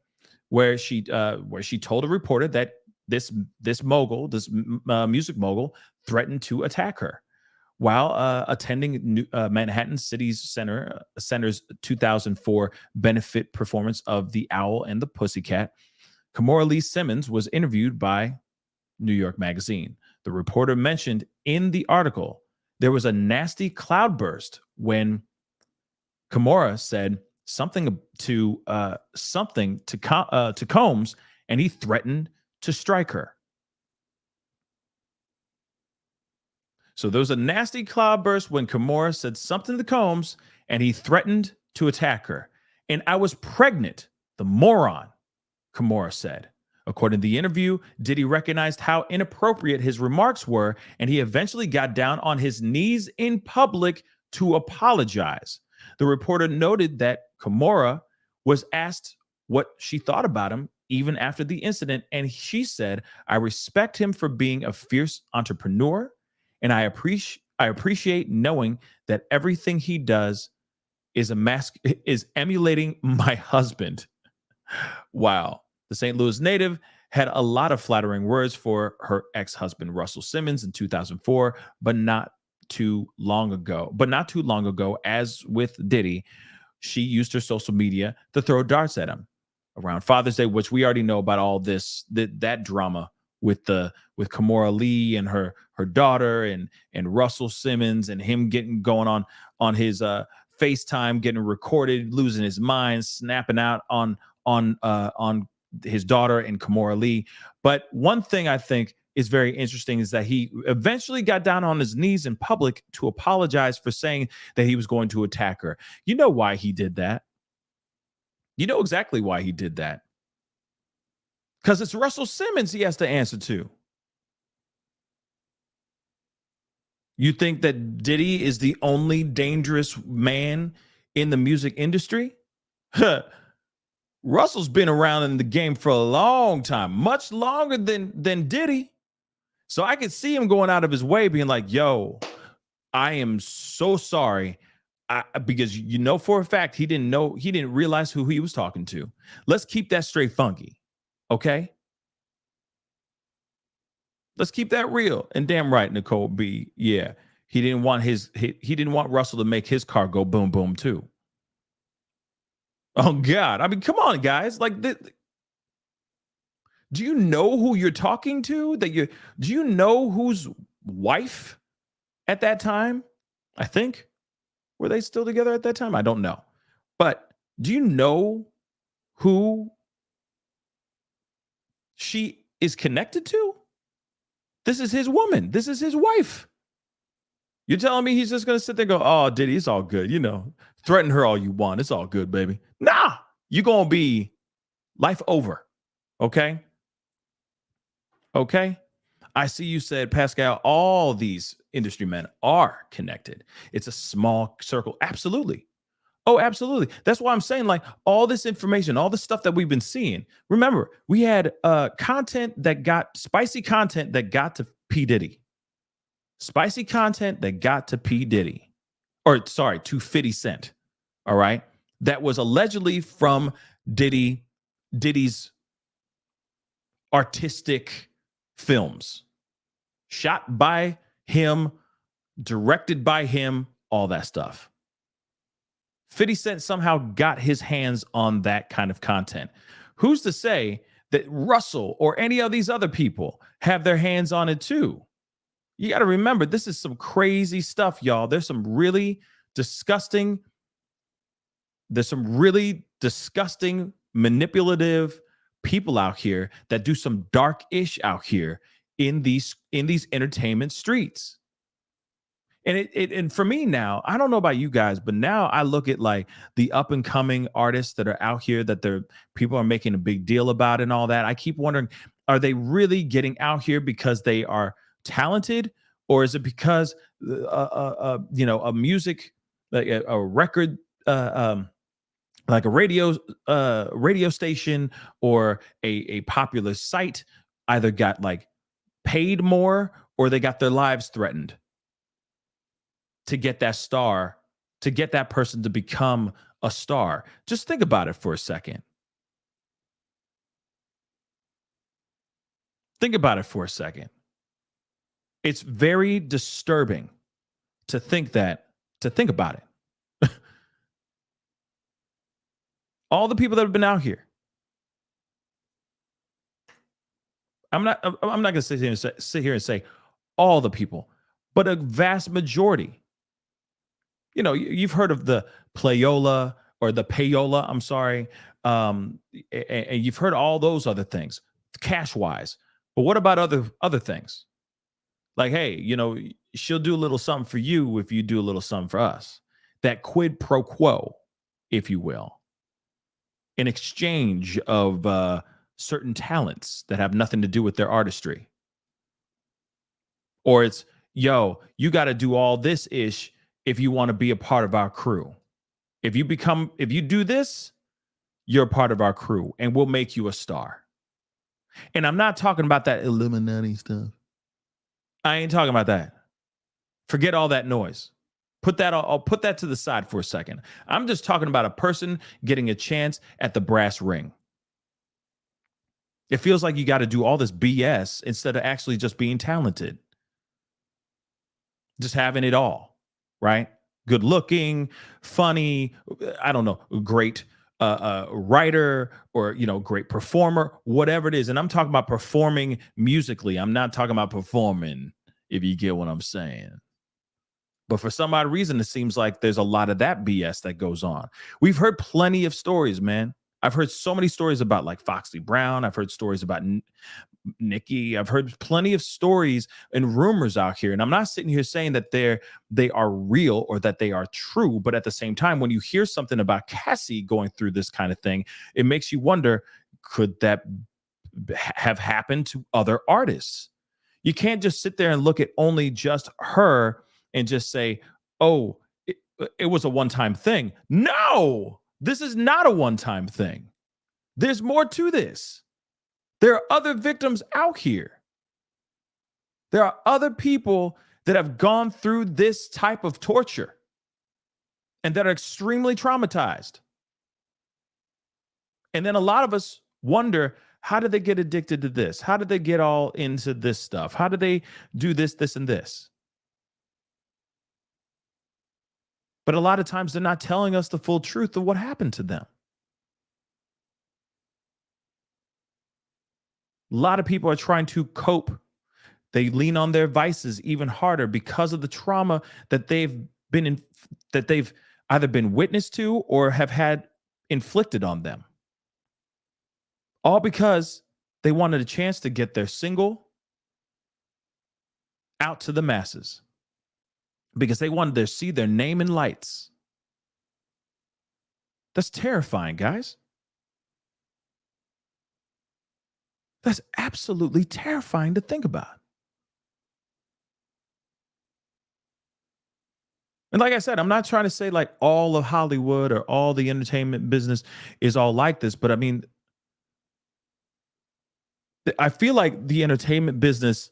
where she told a reporter that this music mogul threatened to attack her while attending Manhattan City's Center's 2004 benefit performance of The Owl and the Pussycat. Camilla Lee Simmons was interviewed by New York Magazine. The reporter mentioned in the article there was a nasty cloudburst when Camilla said something to Combs, and he threatened to strike her. So there was a nasty cloudburst when Camilla said something to Combs, and he threatened to attack her. And I was pregnant, the moron, Camilla said. According to the interview, Diddy recognized how inappropriate his remarks were, and he eventually got down on his knees in public to apologize. The reporter noted that Camilla was asked what she thought about him even after the incident, and she said, "I respect him for being a fierce entrepreneur, and I appreciate knowing that everything he does is emulating my husband." Wow. The St. Louis native had a lot of flattering words for her ex-husband, Russell Simmons, in 2004, but not too long ago, as with Diddy, she used her social media to throw darts at him around Father's Day, which we already know about all this, that drama with Camilla Lee and her daughter and Russell Simmons and him going on his FaceTime, getting recorded, losing his mind, snapping out on his daughter and Camilla Lee. But one thing I think is very interesting is that he eventually got down on his knees in public to apologize for saying that he was going to attack her. You know why he did that? You know exactly why he did that. Because it's Russell Simmons he has to answer to. You think that Diddy is the only dangerous man in the music industry? Russell's been around in the game for a long time, much longer than Diddy. So I could see him going out of his way being like, "Yo, I am so sorry." Because you know for a fact he didn't realize who he was talking to. Let's keep that straight funky. Okay? Let's keep that real. And damn right, Nicole B. Yeah. He didn't want Russell to make his car go boom boom too. Oh God. I mean, come on, guys. Like, do you know who you're talking to? Do you know whose wife at that time? I think. Were they still together at that time? I don't know. But do you know who she is connected to? This is his woman. This is his wife. You're telling me he's just going to sit there and go, "Oh, Diddy, it's all good. You know, threaten her all you want. It's all good, baby." Nah, you're going to be life over. Okay? Okay? I see you said, Pascal, all these industry men are connected. It's a small circle. Absolutely. Oh, absolutely. That's why I'm saying, like, all this information, all the stuff that we've been seeing. Remember, we had spicy content that got to P. Diddy. Spicy content that got to P. Diddy. to 50 Cent. All right. That was allegedly from Diddy's artistic films, shot by him, directed by him, all that stuff. 50 Cent somehow got his hands on that kind of content. Who's to say that Russell or any of these other people have their hands on it too? You got to remember, this is some crazy stuff, y'all. There's some really disgusting, manipulative people out here that do some dark-ish out here in these entertainment streets. And for me now, I don't know about you guys, but now I look at like the up and coming artists that are out here that people are making a big deal about and all that. I keep wondering, are they really getting out here because they are talented, or is it because a music, like a record, like a radio station or a popular site either got like paid more or they got their lives threatened to get that star, to get that person to become a star? Just think about it for a second. Think about it for a second. It's very disturbing to think about it. All the people that have been out here. I'm not going to sit here and say all the people, but a vast majority. You know, you've heard of the payola, I'm sorry. And you've heard all those other things, cash-wise. But what about other things? Like, hey, she'll do a little something for you if you do a little something for us. That quid pro quo, if you will, in exchange of certain talents that have nothing to do with their artistry. Or it's, yo, you got to do all this ish if you want to be a part of our crew. If you do this, you're a part of our crew and we'll make you a star. And I'm not talking about that Illuminati stuff. I ain't talking about that. Forget all that noise. I'll put that to the side for a second. I'm just talking about a person getting a chance at the brass ring. It feels like you got to do all this BS instead of actually just being talented. Just having it all, right? Good looking, funny, I don't know, great writer or, great performer, whatever it is. And I'm talking about performing musically. I'm not talking about performing, if you get what I'm saying. But for some odd reason, it seems like there's a lot of that BS that goes on. We've heard plenty of stories, man. I've heard so many stories about like Foxy Brown. I've heard stories about Nicki. I've heard plenty of stories and rumors out here. And I'm not sitting here saying that they are real or that they are true. But at the same time, when you hear something about Cassie going through this kind of thing, it makes you wonder, could that have happened to other artists? You can't just sit there and look at only just her and just say, oh, it was a one-time thing. No, this is not a one-time thing. There's more to this. There are other victims out here. There are other people that have gone through this type of torture and that are extremely traumatized. And then a lot of us wonder, how did they get addicted to this? How did they get all into this stuff? How did they do this, this, and this? But a lot of times they're not telling us the full truth of what happened to them. A lot of people are trying to cope. They lean on their vices even harder because of the trauma that they've either been witness to or have had inflicted on them. All because they wanted a chance to get their single out to the masses. Because they wanted to see their name in lights. That's terrifying, guys. That's absolutely terrifying to think about. And like I said, I'm not trying to say like all of Hollywood or all the entertainment business is all like this, but I mean, I feel like the entertainment business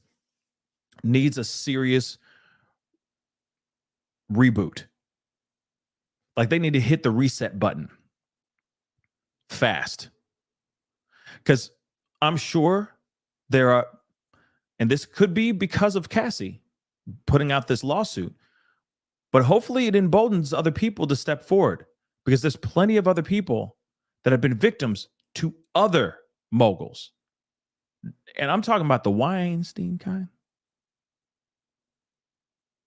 needs a serious reboot. Like they need to hit the reset button fast. Because I'm sure there are, and this could be because of Cassie putting out this lawsuit, but hopefully it emboldens other people to step forward, because there's plenty of other people that have been victims to other moguls. And I'm talking about the Weinstein kind.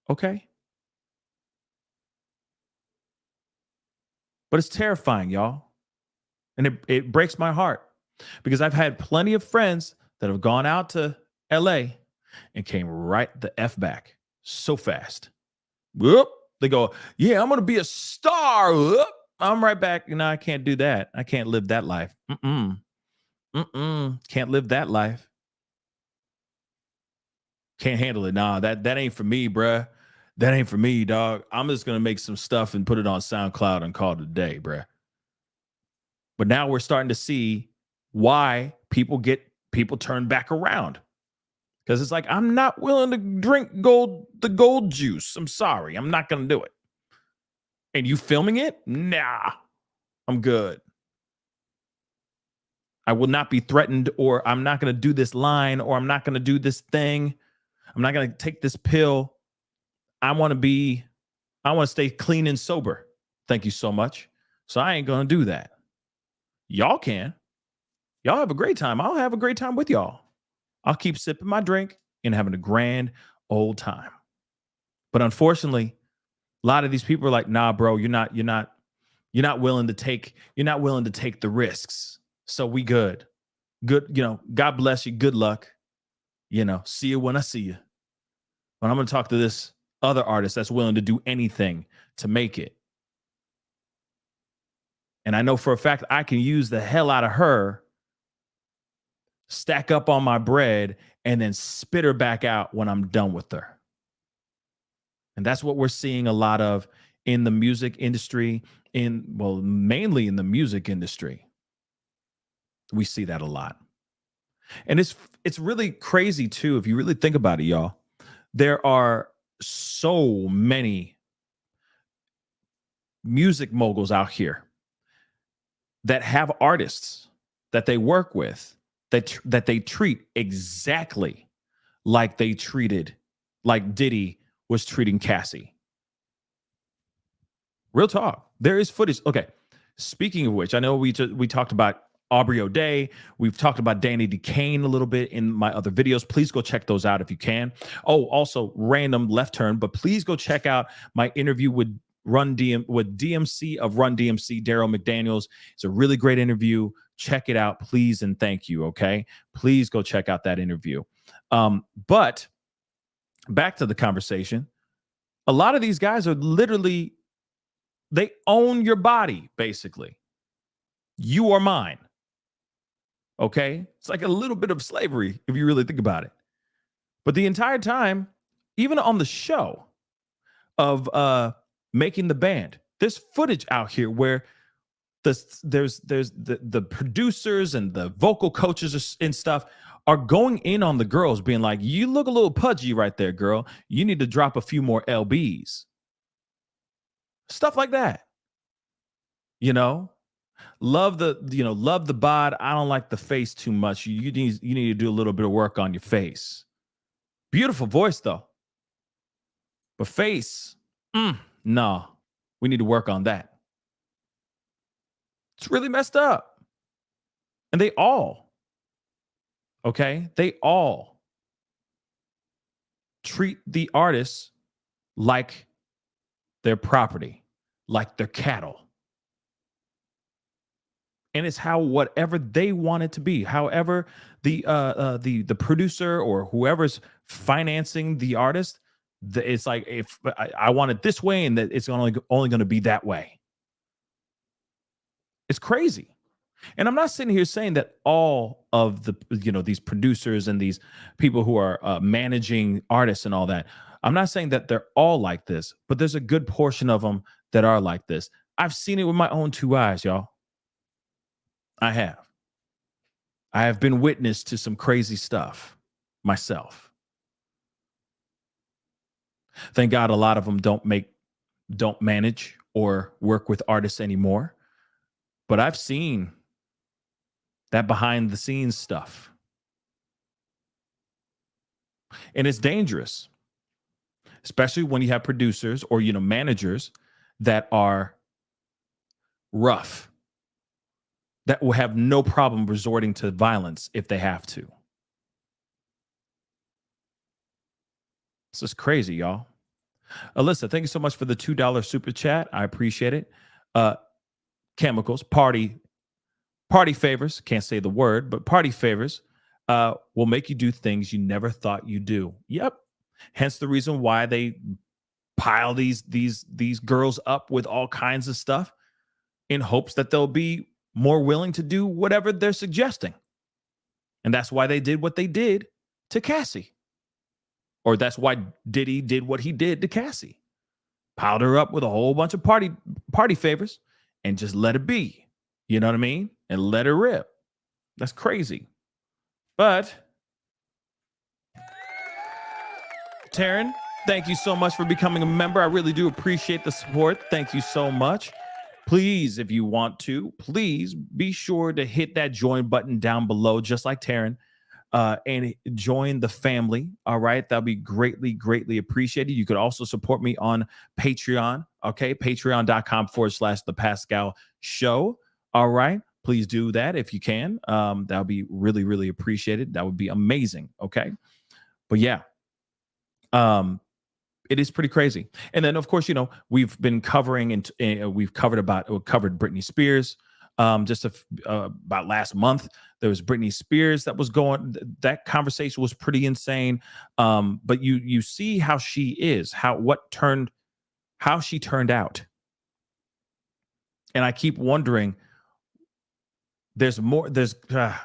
Okay. But it's terrifying, y'all. And it breaks my heart, because I've had plenty of friends that have gone out to LA and came right the F back so fast. Whoop. They go, yeah, I'm going to be a star. Whoop. I'm right back. No, I can't do that. I can't live that life. Can't live that life. Can't handle it. Nah, that ain't for me, bruh. That ain't for me, dog. I'm just going to make some stuff and put it on SoundCloud and call it a day, bruh. But now we're starting to see why people turn back around. Because it's like, I'm not willing to drink the gold juice. I'm sorry. I'm not going to do it. And you filming it? Nah, I'm good. I will not be threatened, or I'm not going to do this line, or I'm not going to do this thing. I'm not going to take this pill. I want to stay clean and sober. Thank you so much. So I ain't going to do that. Y'all can. Y'all have a great time. I'll have a great time with y'all. I'll keep sipping my drink and having a grand old time. But unfortunately, a lot of these people are like, nah, bro, you're not willing to take the risks. So we good. Good, God bless you. Good luck. See you when I see you. But I'm going to talk to this other artist that's willing to do anything to make it. And I know for a fact I can use the hell out of her, stack up on my bread, and then spit her back out when I'm done with her. And that's what we're seeing a lot of in the music industry, mainly in the music industry. We see that a lot. And it's really crazy too, if you really think about it, y'all. There are so many music moguls out here that have artists that they work with that they treat exactly like Diddy was treating Cassie. Real talk. There is footage. Okay. Speaking of which, I know we talked about Aubrey O'Day. We've talked about Danny DeCane a little bit in my other videos. Please go check those out if you can. Oh, also random left turn, but please go check out my interview with DMC of Run DMC, Daryl McDaniels. It's a really great interview. Check it out, please, and thank you. Okay, please go check out that interview. But back to the conversation. A lot of these guys are literally, they own your body, basically. You are mine. Okay, it's like a little bit of slavery if you really think about it. But the entire time, even on the show of making the band, there's footage out here where there's the producers and the vocal coaches and stuff are going in on the girls, being like, you look a little pudgy right there, girl. You need to drop a few more LBs. Stuff like that. Love the bod. I don't like the face too much. You need to do a little bit of work on your face. Beautiful voice though. But face, no. We need to work on that. It's really messed up. And they all treat the artists like their property, like their cattle. And it's whatever they want it to be. However, the producer or whoever's financing the artist, it's like, if I want it this way, and that it's only going to be that way. It's crazy. And I'm not sitting here saying that all of the these producers and these people who are managing artists and all that, I'm not saying that they're all like this, but there's a good portion of them that are like this. I've seen it with my own two eyes, y'all. I have been witness to some crazy stuff myself. Thank God a lot of them don't manage or work with artists anymore, but I've seen that behind the scenes stuff. And it's dangerous, especially when you have producers or, managers that are rough, that will have no problem resorting to violence if they have to. This is crazy, y'all. Alyssa, thank you so much for the $2 super chat. I appreciate it. Chemicals, party favors, can't say the word, but party favors will make you do things you never thought you'd do. Yep. Hence the reason why they pile these girls up with all kinds of stuff in hopes that they'll be more willing to do whatever they're suggesting. And that's why they did what they did to Cassie. Or that's why Diddy did what he did to Cassie. Piled her up with a whole bunch of party favors and just let it be. You know what I mean? And let her rip. That's crazy. But Taryn, thank you so much for becoming a member. I really do appreciate the support. Thank you so much. Please, if you want to, please be sure to hit that join button down below, just like Taryn, and join the family. All right. That'll be greatly, greatly appreciated. You could also support me on Patreon. Okay. Patreon.com/the Pascal Show. All right. Please do that if you can. That'll be really, really appreciated. That would be amazing. Okay. But yeah. It is pretty crazy. And then, of course, we've been covering and we've covered Britney Spears. Just about last month, there was Britney Spears that was going. That conversation was pretty insane. But you see how she is, how she turned out. And I keep wondering, there's more. I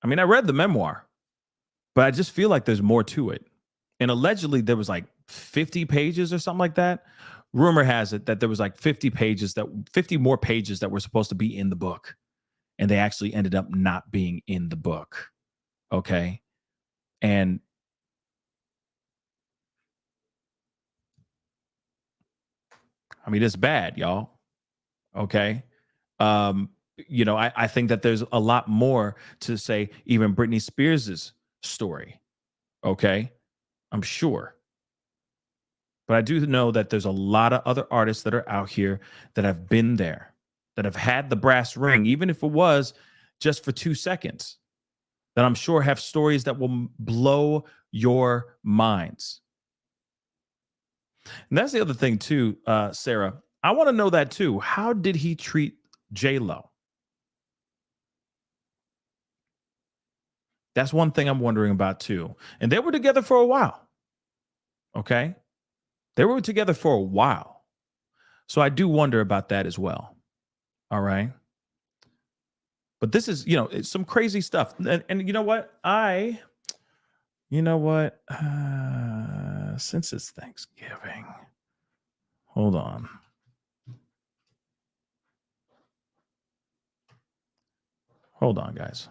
read the memoir, but I just feel like there's more to it. And allegedly there was like 50 pages or something like that. Rumor has it that there was like 50 more pages that were supposed to be in the book. And they actually ended up not being in the book. Okay. And it's bad, y'all. Okay. I think that there's a lot more to say, even Britney Spears's story. Okay. I'm sure. But I do know that there's a lot of other artists that are out here that have been there, that have had the brass ring, even if it was just for 2 seconds, that I'm sure have stories that will blow your minds. And that's the other thing too, Sarah. I want to know that too. How did he treat J-Lo? That's one thing I'm wondering about too. And they were together for a while. Okay. They were together for a while. So I do wonder about that as well. All right. But this is, it's some crazy stuff. And you know what? Since it's Thanksgiving, hold on. Hold on, guys.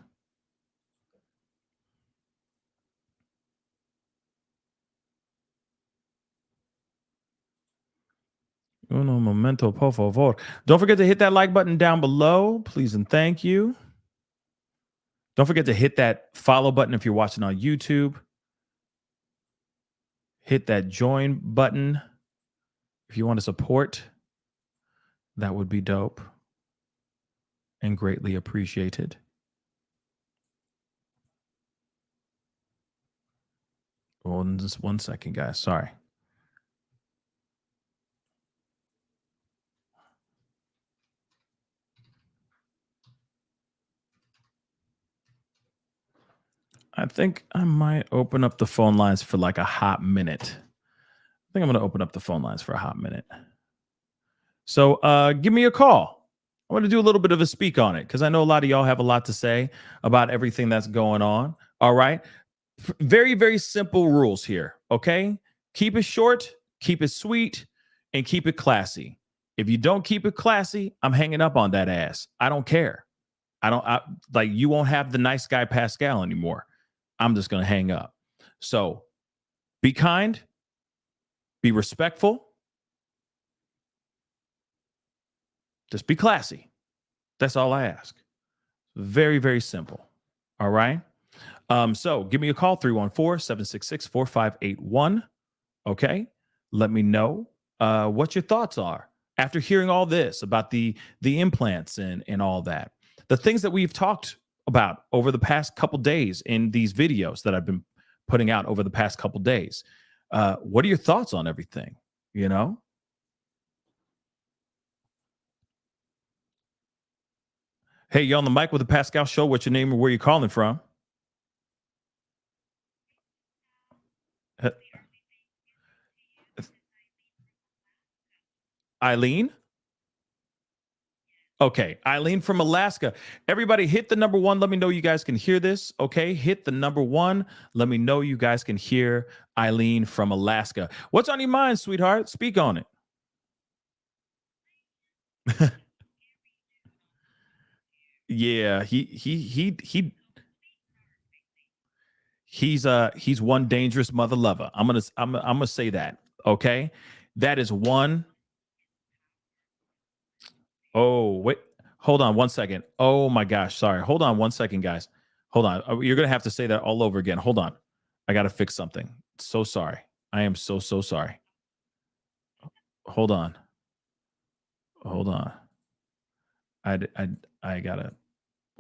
Uno momento, por favor. Don't forget to hit that like button down below, please and thank you. Don't forget to hit that follow button if you're watching on YouTube. Hit that join button if you want to support. That would be dope and greatly appreciated. Hold on just 1 second, guys. Sorry. I think I might open up the phone lines for like a hot minute. I think I'm going to open up the phone lines for a hot minute. So give me a call. I want to do a little bit of a speak on it because I know a lot of y'all have a lot to say about everything that's going on. All right. Very, very simple rules here. Okay. Keep it short, keep it sweet, and keep it classy. If you don't keep it classy, I'm hanging up on that ass. I don't care. You won't have the nice guy Pascal anymore. I'm just going to hang up. So be kind, be respectful, Just be classy. That's all I ask. Very, very simple. All right. So give me a call, 314-766-4581. Okay. Let me know what your thoughts are after hearing all this about the implants and all that. The things that we've talked about over the past couple days in these videos that I've been putting out over the past couple days. What are your thoughts on everything? You know? Hey, you're on the mic with the Pascal Show. What's your name and where you calling from? Eileen? Okay, Eileen from Alaska. Everybody hit the number 1. Let me know you guys can hear this. Okay, hit the number 1. Let me know you guys can hear Eileen from Alaska. What's on your mind, sweetheart? Speak on it. Yeah, he's one dangerous mother lover. I'm gonna say that. Okay, that is one. Oh, wait. Hold on 1 second. Oh my gosh. Sorry. Hold on 1 second, guys. Hold on. You're going to have to say that all over again. Hold on. I got to fix something. So sorry. I am so sorry. Hold on. Hold on. I got to.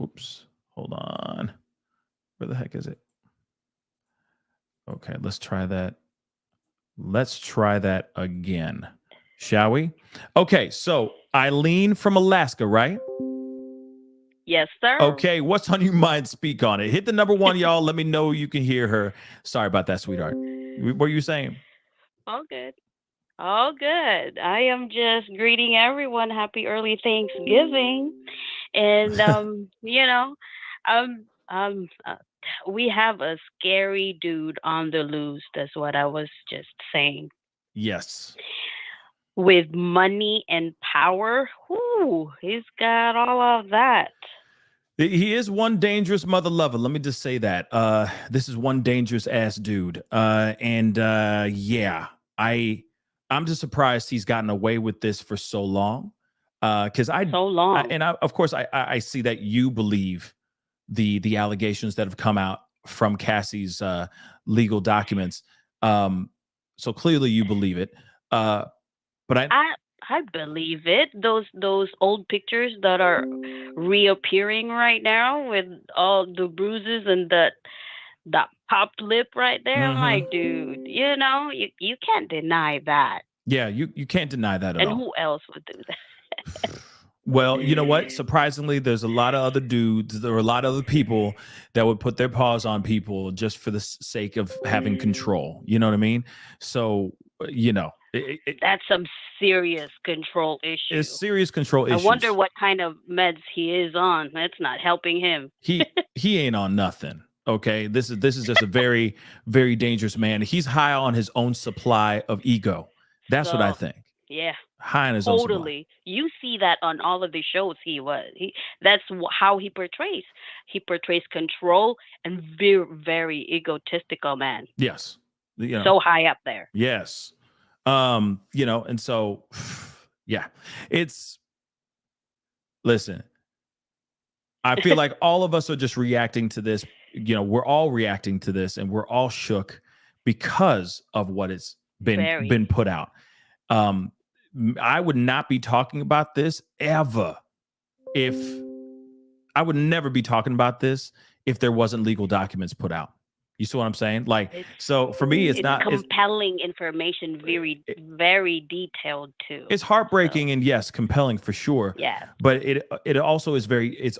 Oops. Hold on. Where the heck is it? Okay. Let's try that. Let's try that again. Shall we? Okay. So Eileen from Alaska, right? Yes, sir. Okay, what's on your mind? Speak on it. Hit the number 1, y'all. Let me know you can hear her. Sorry about that, sweetheart. What were you saying? All good. All good. I am just greeting everyone happy early Thanksgiving. And we have a scary dude on the loose. That's what I was just saying. Yes. With money and power, he's got all of that. He is one dangerous mother lover. Let me just say that. This is one dangerous ass dude. Yeah, I'm just surprised he's gotten away with this for so long. Because of course I see that you believe the allegations that have come out from Cassie's legal documents. So clearly you believe it. But I believe it. Those old pictures that are reappearing right now with all the bruises and that popped lip right there. Mm-hmm. I'm like, dude, you can't deny that. Yeah, you can't deny that at all. And who else would do that? Well, you know what? Surprisingly, there's a lot of other dudes. There are a lot of other people that would put their paws on people just for the sake of having control. You know what I mean? So, that's some serious control issue. It's serious control issues. I wonder what kind of meds he is on. That's not helping him. He ain't on nothing. Okay, this is just a very, very dangerous man. He's high on his own supply of ego. That's what I think. Yeah. High on his own supply. Totally. You see that on all of the shows that's how he portrays. He portrays control and very, very egotistical man. Yes. So high up there. Yes. And so yeah. Listen. I feel like all of us are just reacting to this. We're all reacting to this and we're all shook because of what it's been put out. I would not be talking about this ever I would never be talking about this if there wasn't legal documents put out. You see what I'm saying? So for me, it's not compelling information, very, very detailed too. It's heartbreaking and yes, compelling for sure. Yeah. But it also is it's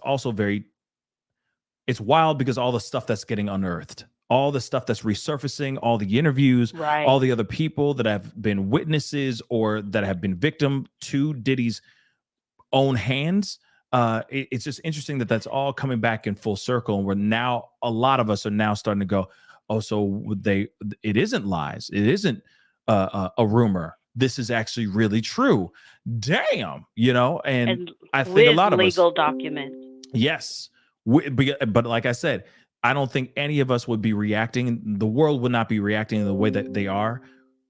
wild because all the stuff that's getting unearthed, all the stuff that's resurfacing, all the interviews, all the other people that have been witnesses or that have been victim to Diddy's own hands. It's just interesting that that's all coming back in full circle. And a lot of us are now starting to go, oh, so it isn't lies. It isn't a rumor. This is actually really true. Damn, and I think a lot of us. Legal documents. Yes. But like I said, I don't think any of us would be reacting. The world would not be reacting in the way that they are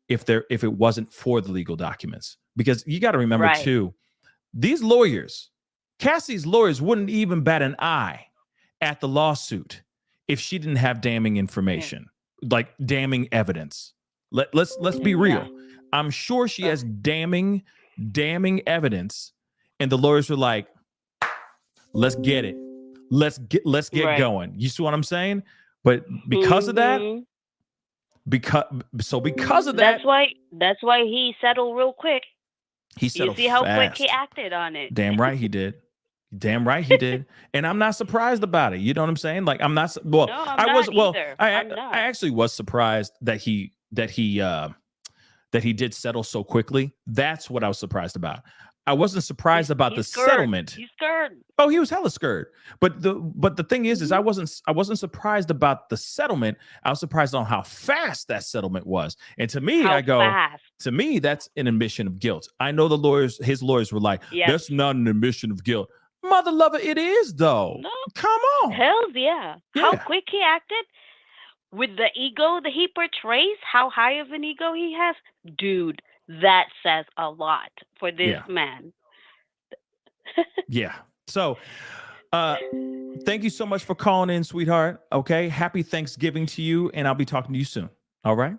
if it wasn't for the legal documents. Because you got to remember too, These lawyers, Cassie's lawyers wouldn't even bat an eye at the lawsuit if she didn't have damning information, like damning evidence. Let's be real. I'm sure she has damning evidence, and the lawyers were like, let's get it. Let's get going. You see what I'm saying? But because of that, because of that, that's why he settled real quick. He settled. You see how quick he acted on it. Damn right he did. Damn right he did. And I'm not surprised about it. You know what I'm saying? Like I'm not. Well, no, I actually was surprised that he did settle so quickly. That's what I was surprised about. I wasn't surprised about the settlement. He's scared. Oh, he was hella scared. But the thing is I wasn't surprised about the settlement. I was surprised on how fast that settlement was. And to me, to me, that's an admission of guilt. I know his lawyers were like, that's not an admission of guilt. Mother lover, it is though. No, come on. Hells yeah. How quick he acted with the ego that he portrays, how high of an ego he has. Dude, that says a lot for this man. Yeah. So, thank you so much for calling in, sweetheart. Okay. Happy Thanksgiving to you. And I'll be talking to you soon. All right.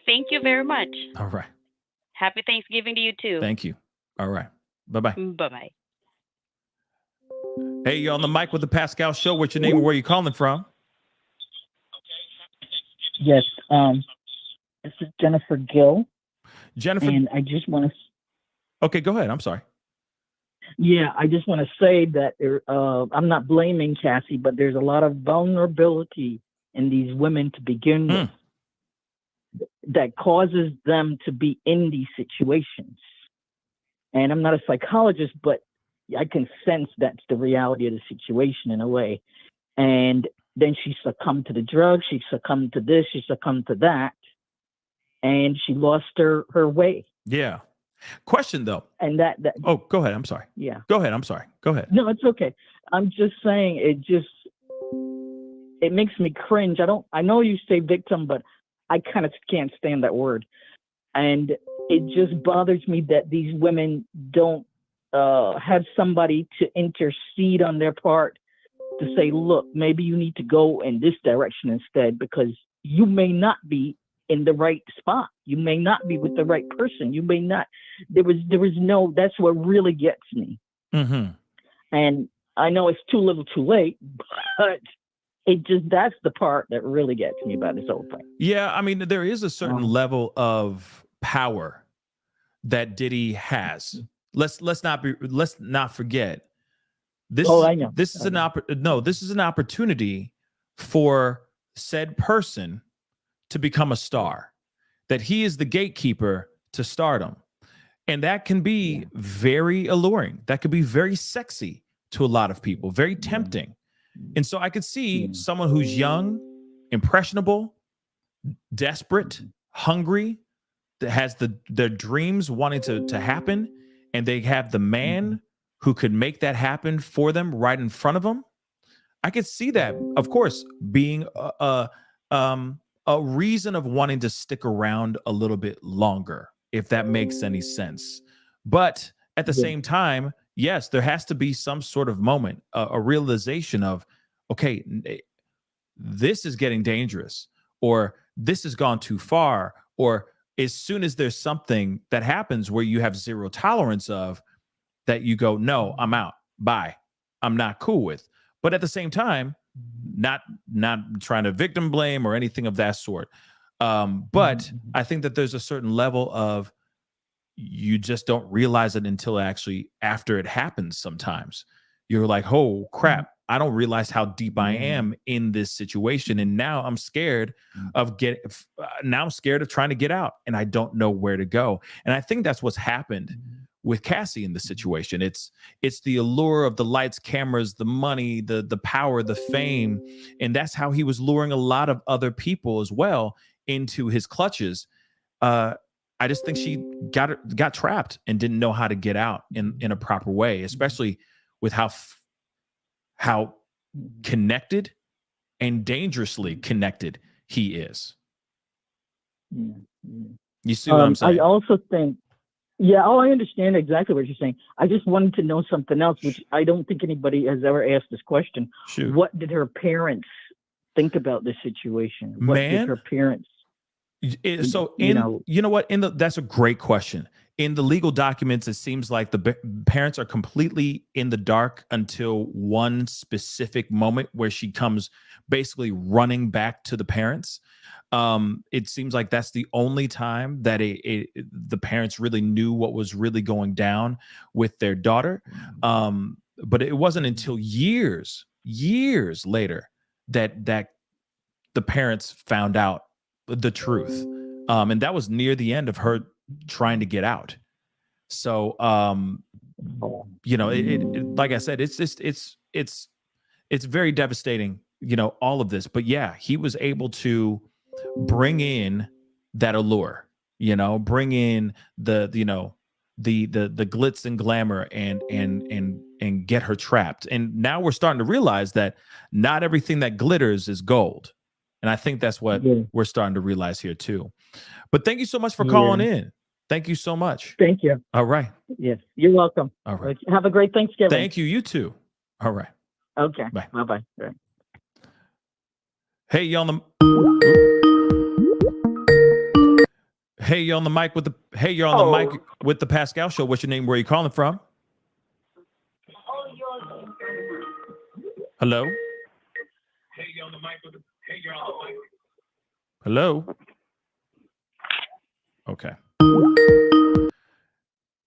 Thank you very much. All right. Happy Thanksgiving to you too. Thank you. All right. Bye-bye. Bye-bye. Hey, you're on the mic with the Pascal Show. What's your name and where you calling from? Yes. This is Jennifer Gill. Jennifer. And I just want to. Okay, go ahead. I'm sorry. Yeah, I just want to say that I'm not blaming Cassie, but there's a lot of vulnerability in these women to begin with that causes them to be in these situations. And I'm not a psychologist, but I can sense that's the reality of the situation in a way. And then she succumbed to the drugs, she succumbed to this, she succumbed to that, and she lost her way. Yeah. Question though. And that oh, go ahead. I'm sorry. Yeah. Go ahead. I'm sorry. Go ahead. No, it's okay. I'm just saying it makes me cringe. I know you say victim, but I kind of can't stand that word. And it just bothers me that these women don't have somebody to intercede on their part to say, look, maybe you need to go in this direction instead, because you may not be in the right spot. You may not be with the right person. You may not. There was no. That's what really gets me. Mm-hmm. And I know it's too little, too late, but that's the part that really gets me about this whole thing. Yeah, I mean, there is a certain level of power that Diddy has. Let's not forget. I know. This is an opportunity for said person to become a star, that he is the gatekeeper to stardom. And that can be very alluring. That could be very sexy to a lot of people, very tempting. And so I could see someone who's young, impressionable, desperate, hungry, that has their dreams wanting to happen, and they have the man who could make that happen for them right in front of them. I could see that, of course, being a reason of wanting to stick around a little bit longer, if that makes any sense. But at the same time, yes, there has to be some sort of moment, a realization of, okay, this is getting dangerous, or this has gone too far, or as soon as there's something that happens where you have zero tolerance of, that you go, no, I'm out, bye, I'm not cool with. But at the same time, not trying to victim blame or anything of that sort. But I think that there's a certain level of, you just don't realize it until actually after it happens. Sometimes you're like, oh crap, I don't realize how deep I am in this situation. And now I'm scared of trying to get out, and I don't know where to go. And I think that's what's happened with Cassie in the situation. It's the allure of the lights, cameras, the money, the power, the fame. And that's how he was luring a lot of other people as well into his clutches. I just think she got trapped and didn't know how to get out in a proper way, especially with how connected and dangerously connected he is. You see what I'm saying? I also think Yeah, oh, I understand exactly what you're saying. I just wanted to know something else, which I don't think anybody has ever asked this question. Shoot. What did her parents think about this situation? What did Man. her parents? So you know, what? That's a great question. In the legal documents, it seems like the parents are completely in the dark until one specific moment where she comes basically running back to the parents. It seems like that's the only time that the parents really knew what was really going down with their daughter. But it wasn't until years later that the parents found out the truth. And that was near the end of her trying to get out. So, like I said, it's very devastating, all of this. But yeah, he was able to bring in that allure, bring in the glitz and glamour and get her trapped. And now we're starting to realize that not everything that glitters is gold. And I think that's what we're starting to realize here too. But thank you so much for calling in. Thank you so much. Thank you. All right. Yes, you're welcome. All right. Have a great Thanksgiving. Thank you. You too. All right. Okay. Bye. Bye-bye. Right. Hey, you on the you're on the mic with the mic with the Pascal Show. What's your name? Where are you calling from? Hello. Hey, you're on the mic with the Hello. Okay.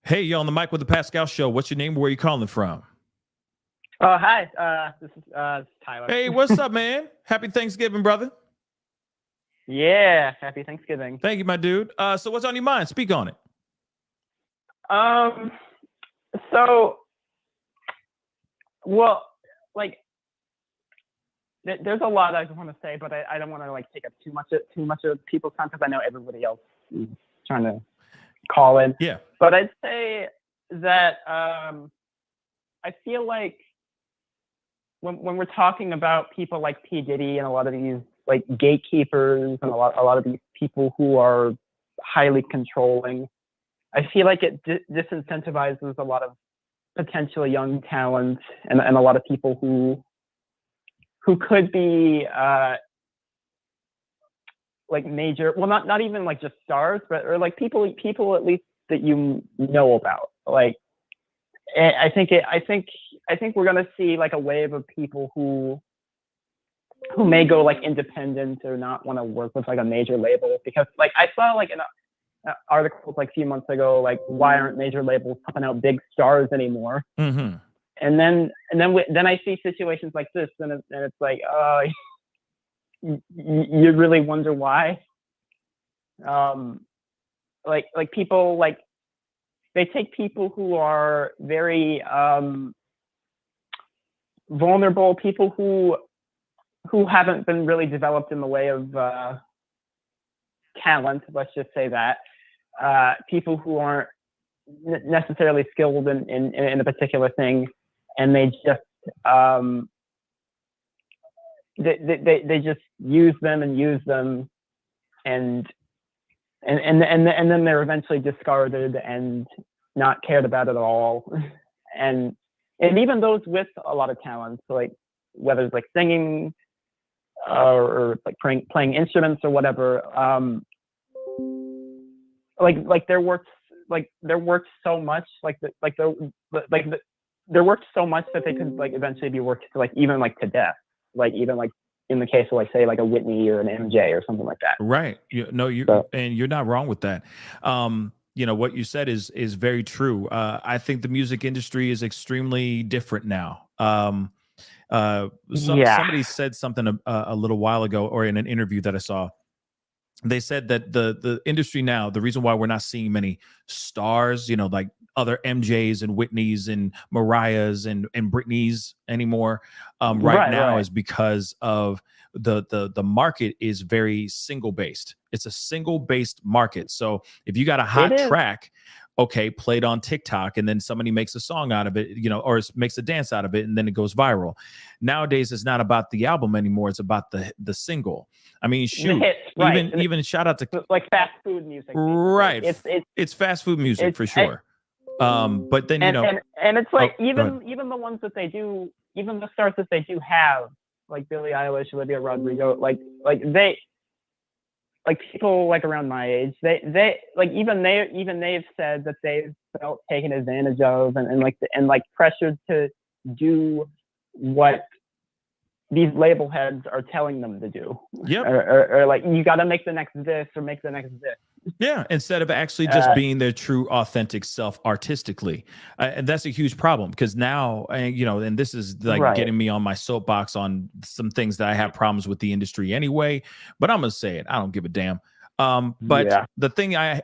Hey, you're on the mic with the Pascal Show. What's your name? Where are you calling from? Oh, hi. This is Tyler. Hey, what's up, man? Happy Thanksgiving, brother. Yeah, happy Thanksgiving. Thank you, my dude. So what's on your mind? Speak on it. So, well, like, there's a lot I want to say, but I don't want to like take up too much of people's time because I know everybody else is trying to call in. Yeah. But I'd say that I feel like when we're talking about people like P. Diddy and a lot of these like gatekeepers and a lot of these people who are highly controlling, I feel like it disincentivizes a lot of potential young talent and a lot of people who could be like major, well, not even like just stars, but or like people at least that you know about. Like, I think we're gonna see like a wave of people who may go like independent or not want to work with like a major label, because like I saw like an article like a few months ago, like why aren't major labels pumping out big stars anymore? Mm-hmm. And then I see situations like this, and it's like, you really wonder why. Like people, like they take people who are very vulnerable, people who haven't been really developed in the way of talent, let's just say that, people who aren't necessarily skilled in a particular thing, and they just they just use them, and then they're eventually discarded and not cared about at all. And even those with a lot of talent, so like whether it's like singing or like playing instruments or whatever, like they're worth so much, they're worth so much that they could like eventually be worked to like even like to death, like even like in the case of like say like a Whitney or an MJ or something like that. Right. And you're not wrong with that. What you said is very true. I think the music industry is extremely different now. Somebody said something a little while ago, or in an interview that I saw. They said that the industry now, the reason why we're not seeing many stars, like other MJs and Whitneys and Mariahs and Britneys anymore right now is because of the market is very single based. It's a single based market. So if you got a hot track, okay, played on TikTok, and then somebody makes a song out of it, you know, or makes a dance out of it, and then it goes viral. Nowadays, it's not about the album anymore; it's about the single. I mean, shoot, hits, right. even shout out to like fast food music, right? It's fast food music for sure. But then and it's like even the ones that they do, even the stars that they do have, like Billie Eilish, Olivia Rodrigo, like people like around my age, they they've said that they've felt taken advantage of and pressured to do what these label heads are telling them to do. Yep. Or like, you got to make the next this or make the next this. Yeah, instead of actually just being their true, authentic self artistically. And that's a huge problem, because now, you know, and this is like getting me on my soapbox on some things that I have problems with the industry anyway, but I'm going to say it. I don't give a damn. But the thing I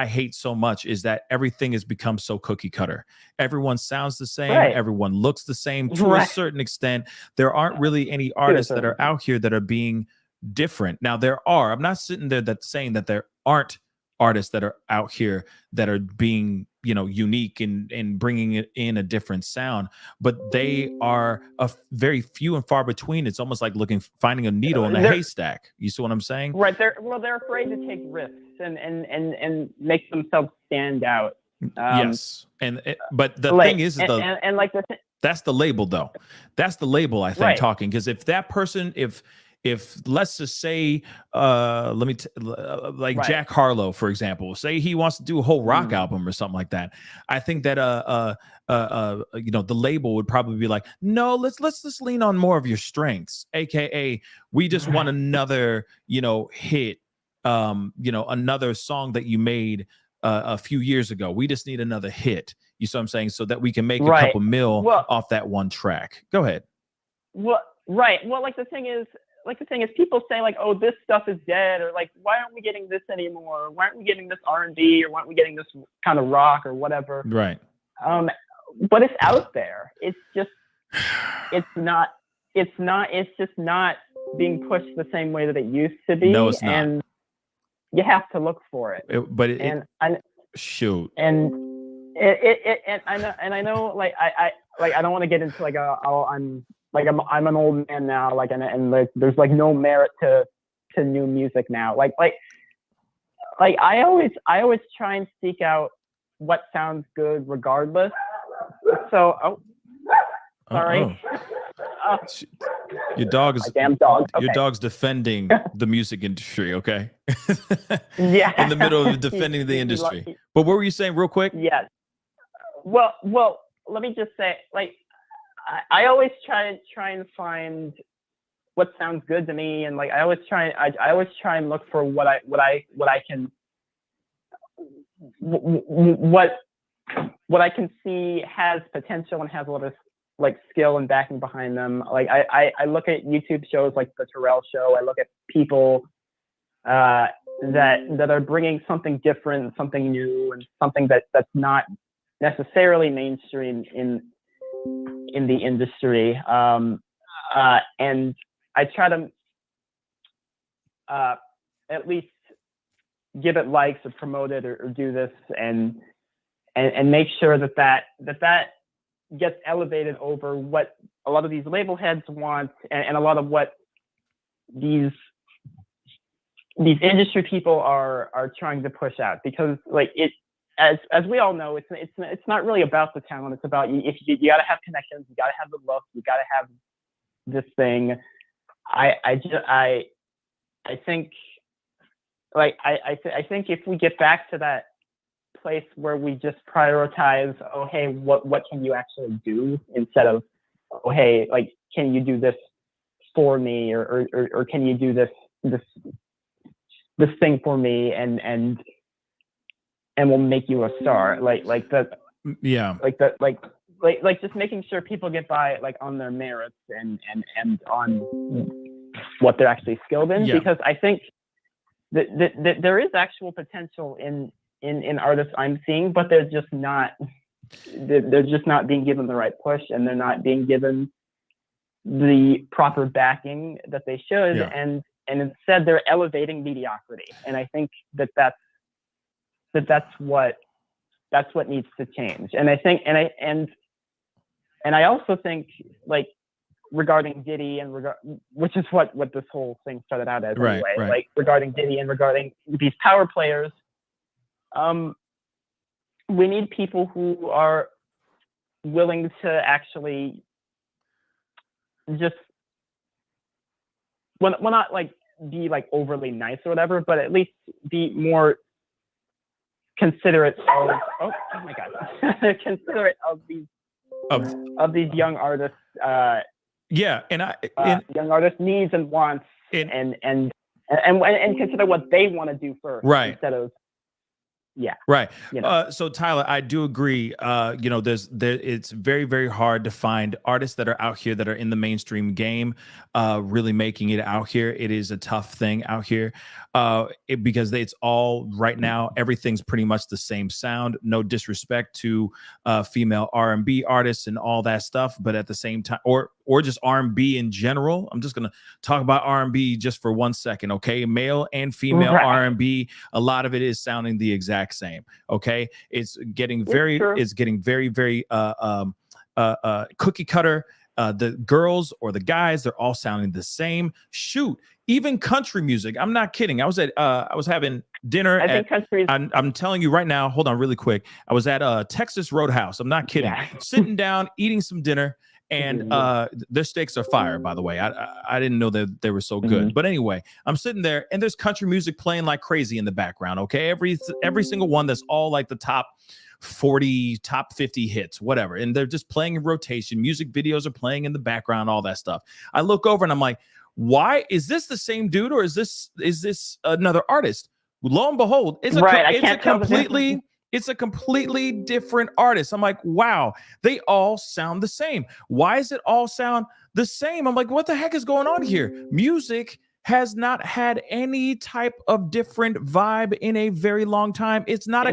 hate so much is that everything has become so cookie cutter. Everyone sounds the same. Everyone looks the same to a certain extent. There aren't really any artists that are out here that are being different. Now there are. I'm not sitting there saying that there aren't artists that are out here that are being, you know, unique and bringing it in a different sound, but they are very few and far between. It's almost like finding a needle in a haystack. You see what I'm saying? Right. They're afraid to take risks and make themselves stand out. Yes. But the thing is that's the label though. That's the label, I think, talking, because if that person, if let's just say, Jack Harlow, for example, say he wants to do a whole rock album or something like that, I think that you know, the label would probably be like, no, let's just lean on more of your strengths, aka we just want another, you know, hit, you know, another song that you made a few years ago. We just need another hit. You see what I'm saying? So that we can make a couple mil off that one track. Go ahead. Well, the thing is, people say like, oh, this stuff is dead, or like, why aren't we getting this anymore? Why aren't we getting this R&B, or why aren't we getting this kind of rock or whatever? Right. But it's out there. It's just, it's just not being pushed the same way that it used to be. No, it's not. And you have to look for it. Shoot. And I know, like, I don't want to get into like I'm an old man now, like, and there's like no merit to new music now. Like I always try and seek out what sounds good regardless. So, sorry. Your dog's damn dog. Okay. Your dog's defending the music industry. Okay. Yeah. In the middle of defending the industry. But what were you saying, real quick? Yes. Well, let me just say, like, I always try and find what sounds good to me, and like I always try and look for what I can see has potential and has a lot of like skill and backing behind them. Like I look at YouTube shows like The Terrell Show. I look at people that are bringing something different, something new, and something that's not necessarily mainstream in the industry, and I try to at least give it likes or promote it or do this and make sure that gets elevated over what a lot of these label heads want and a lot of what these industry people are trying to push out, because like it. As we all know, it's not really about the talent. It's about you got to have connections. You got to have the look. You got to have this thing. I think if we get back to that place where we just prioritize, oh hey, what can you actually do, instead of, oh hey, like, can you do this for me, or can you do this thing for me, and we'll make you a star, like just making sure people get by like on their merits and on what they're actually skilled in, because I think that there is actual potential in artists I'm seeing, but they're just not being given the right push, and they're not being given the proper backing that they should, and instead they're elevating mediocrity, and I think that's what that's what needs to change. And I think, and I also think, like, regarding Diddy and which is what this whole thing started out as anyway. Right. Like, regarding Diddy and regarding these power players, we need people who are willing to actually just, well, not like be like overly nice or whatever, but at least be more considerate of, oh my God, considerate of these young artists. Yeah, young artists' needs and wants, and consider what they want to do first, right? Instead of, yeah, right. You know. So Tyler, I do agree. It's very, very hard to find artists that are out here that are in the mainstream game, really making it out here. It is a tough thing out here, because it's all right now. Everything's pretty much the same sound. No disrespect to female R&B artists and all that stuff, but at the same time, or just R&B in general. I'm just gonna talk about R&B just for 1 second, okay? Male and female R&B, a lot of it is sounding the exact same, okay? It's getting very, very cookie cutter. The girls or the guys, they're all sounding the same. Shoot, even country music. I'm not kidding. I was having dinner. I'm telling you right now. Hold on, really quick. I was at Texas Roadhouse. I'm not kidding. Yeah. Sitting down, eating some dinner. And their steaks are fire, by the way. I didn't know that they were so good. But anyway, I'm sitting there and there's country music playing like crazy in the background. Okay, every single one that's all like the top 40, top 50 hits, whatever. And they're just playing in rotation. Music videos are playing in the background, all that stuff. I look over and I'm like, why is this the same dude, or is this another artist? Lo and behold, it's a completely different artist. I'm like, wow, they all sound the same. Why does it all sound the same? I'm like, what the heck is going on here? Music has not had any type of different vibe in a very long time. It's not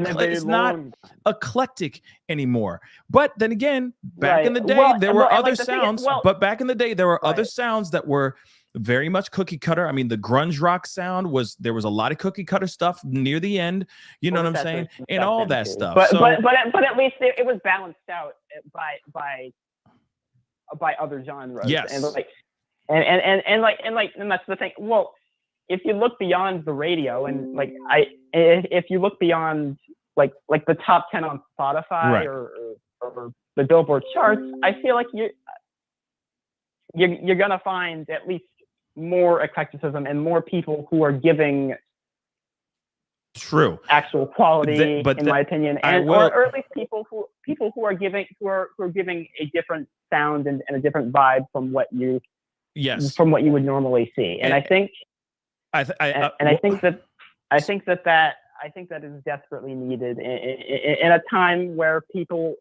eclectic anymore. But then again, back in the day, there were other sounds. But back in the day, there were other sounds that were very much cookie cutter. I mean, the grunge rock sound there was a lot of cookie cutter stuff near the end. You know what I'm saying? And all that stuff. But at least it was balanced out by other genres. Yes. And that's the thing. Well, if you look beyond the radio and if you look beyond like the top 10 on Spotify or the Billboard charts, I feel like you're gonna find at least more eclecticism and more people who are giving actual quality, in my opinion, or at least people who are giving a different sound and a different vibe from what you would normally see. And I think that is desperately needed in a time where people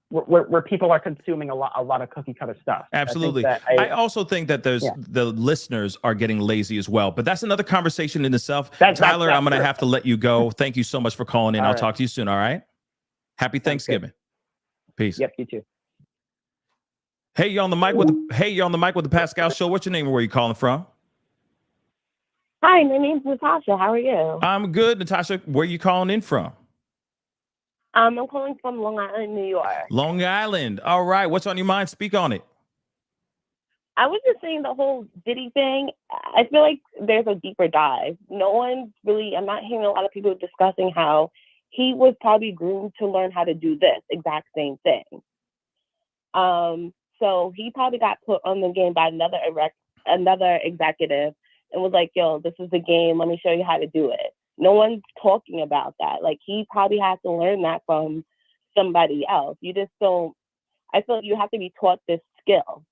where people are consuming a lot of cookie cutter stuff. Absolutely. I also think that the listeners are getting lazy as well, but that's another conversation in itself. Tyler, I'm going to have to let you go. Thank you so much for calling in. I'll talk to you soon. All right. Happy Thanksgiving. Peace. Yep. You too. Hey, you're on the mic with the Pascal Show. What's your name and where are you calling from? Hi, my name's Natasha. How are you? I'm good, Natasha. Where are you calling in from? I'm calling from Long Island, New York. Long Island. All right. What's on your mind? Speak on it. I was just saying the whole Diddy thing. I feel like there's a deeper dive. I'm not hearing a lot of people discussing how he was probably groomed to learn how to do this exact same thing. So he probably got put on the game by another executive and was like, yo, this is the game. Let me show you how to do it. No one's talking about that. Like, he probably has to learn that from somebody else. You just don't, I feel like you have to be taught this skill,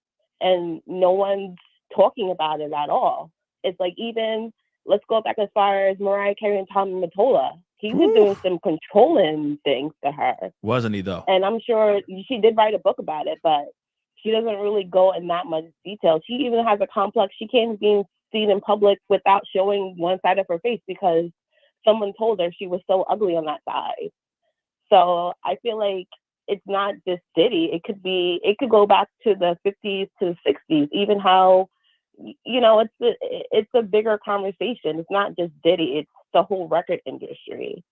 and no one's talking about it at all. It's like, even, let's go back as far as Mariah Carey and Tommy Mottola. He was doing some controlling things to her. Wasn't he, though? And I'm sure she did write a book about it, but she doesn't really go in that much detail. She even has a complex. She can't be seen in public without showing one side of her face because someone told her she was so ugly on that side. So I feel like it's not just Diddy. It could go back to the 50s to the 60s, even how, it's a bigger conversation. It's not just Diddy. It's the whole record industry.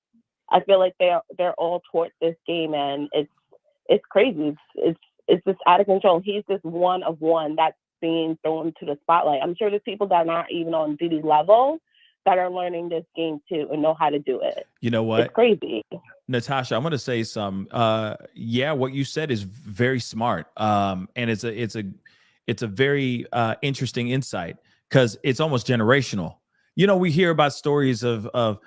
I feel like they're all taught this game, and it's crazy. It's just out of control. He's just one of one that's being thrown to the spotlight. I'm sure there's people that are not even on Diddy's level that are learning this game too and know how to do it. You know what? It's crazy. Natasha, I'm going to say some. Yeah, what you said is very smart. And it's a very interesting insight, because it's almost generational. You know, we hear about stories of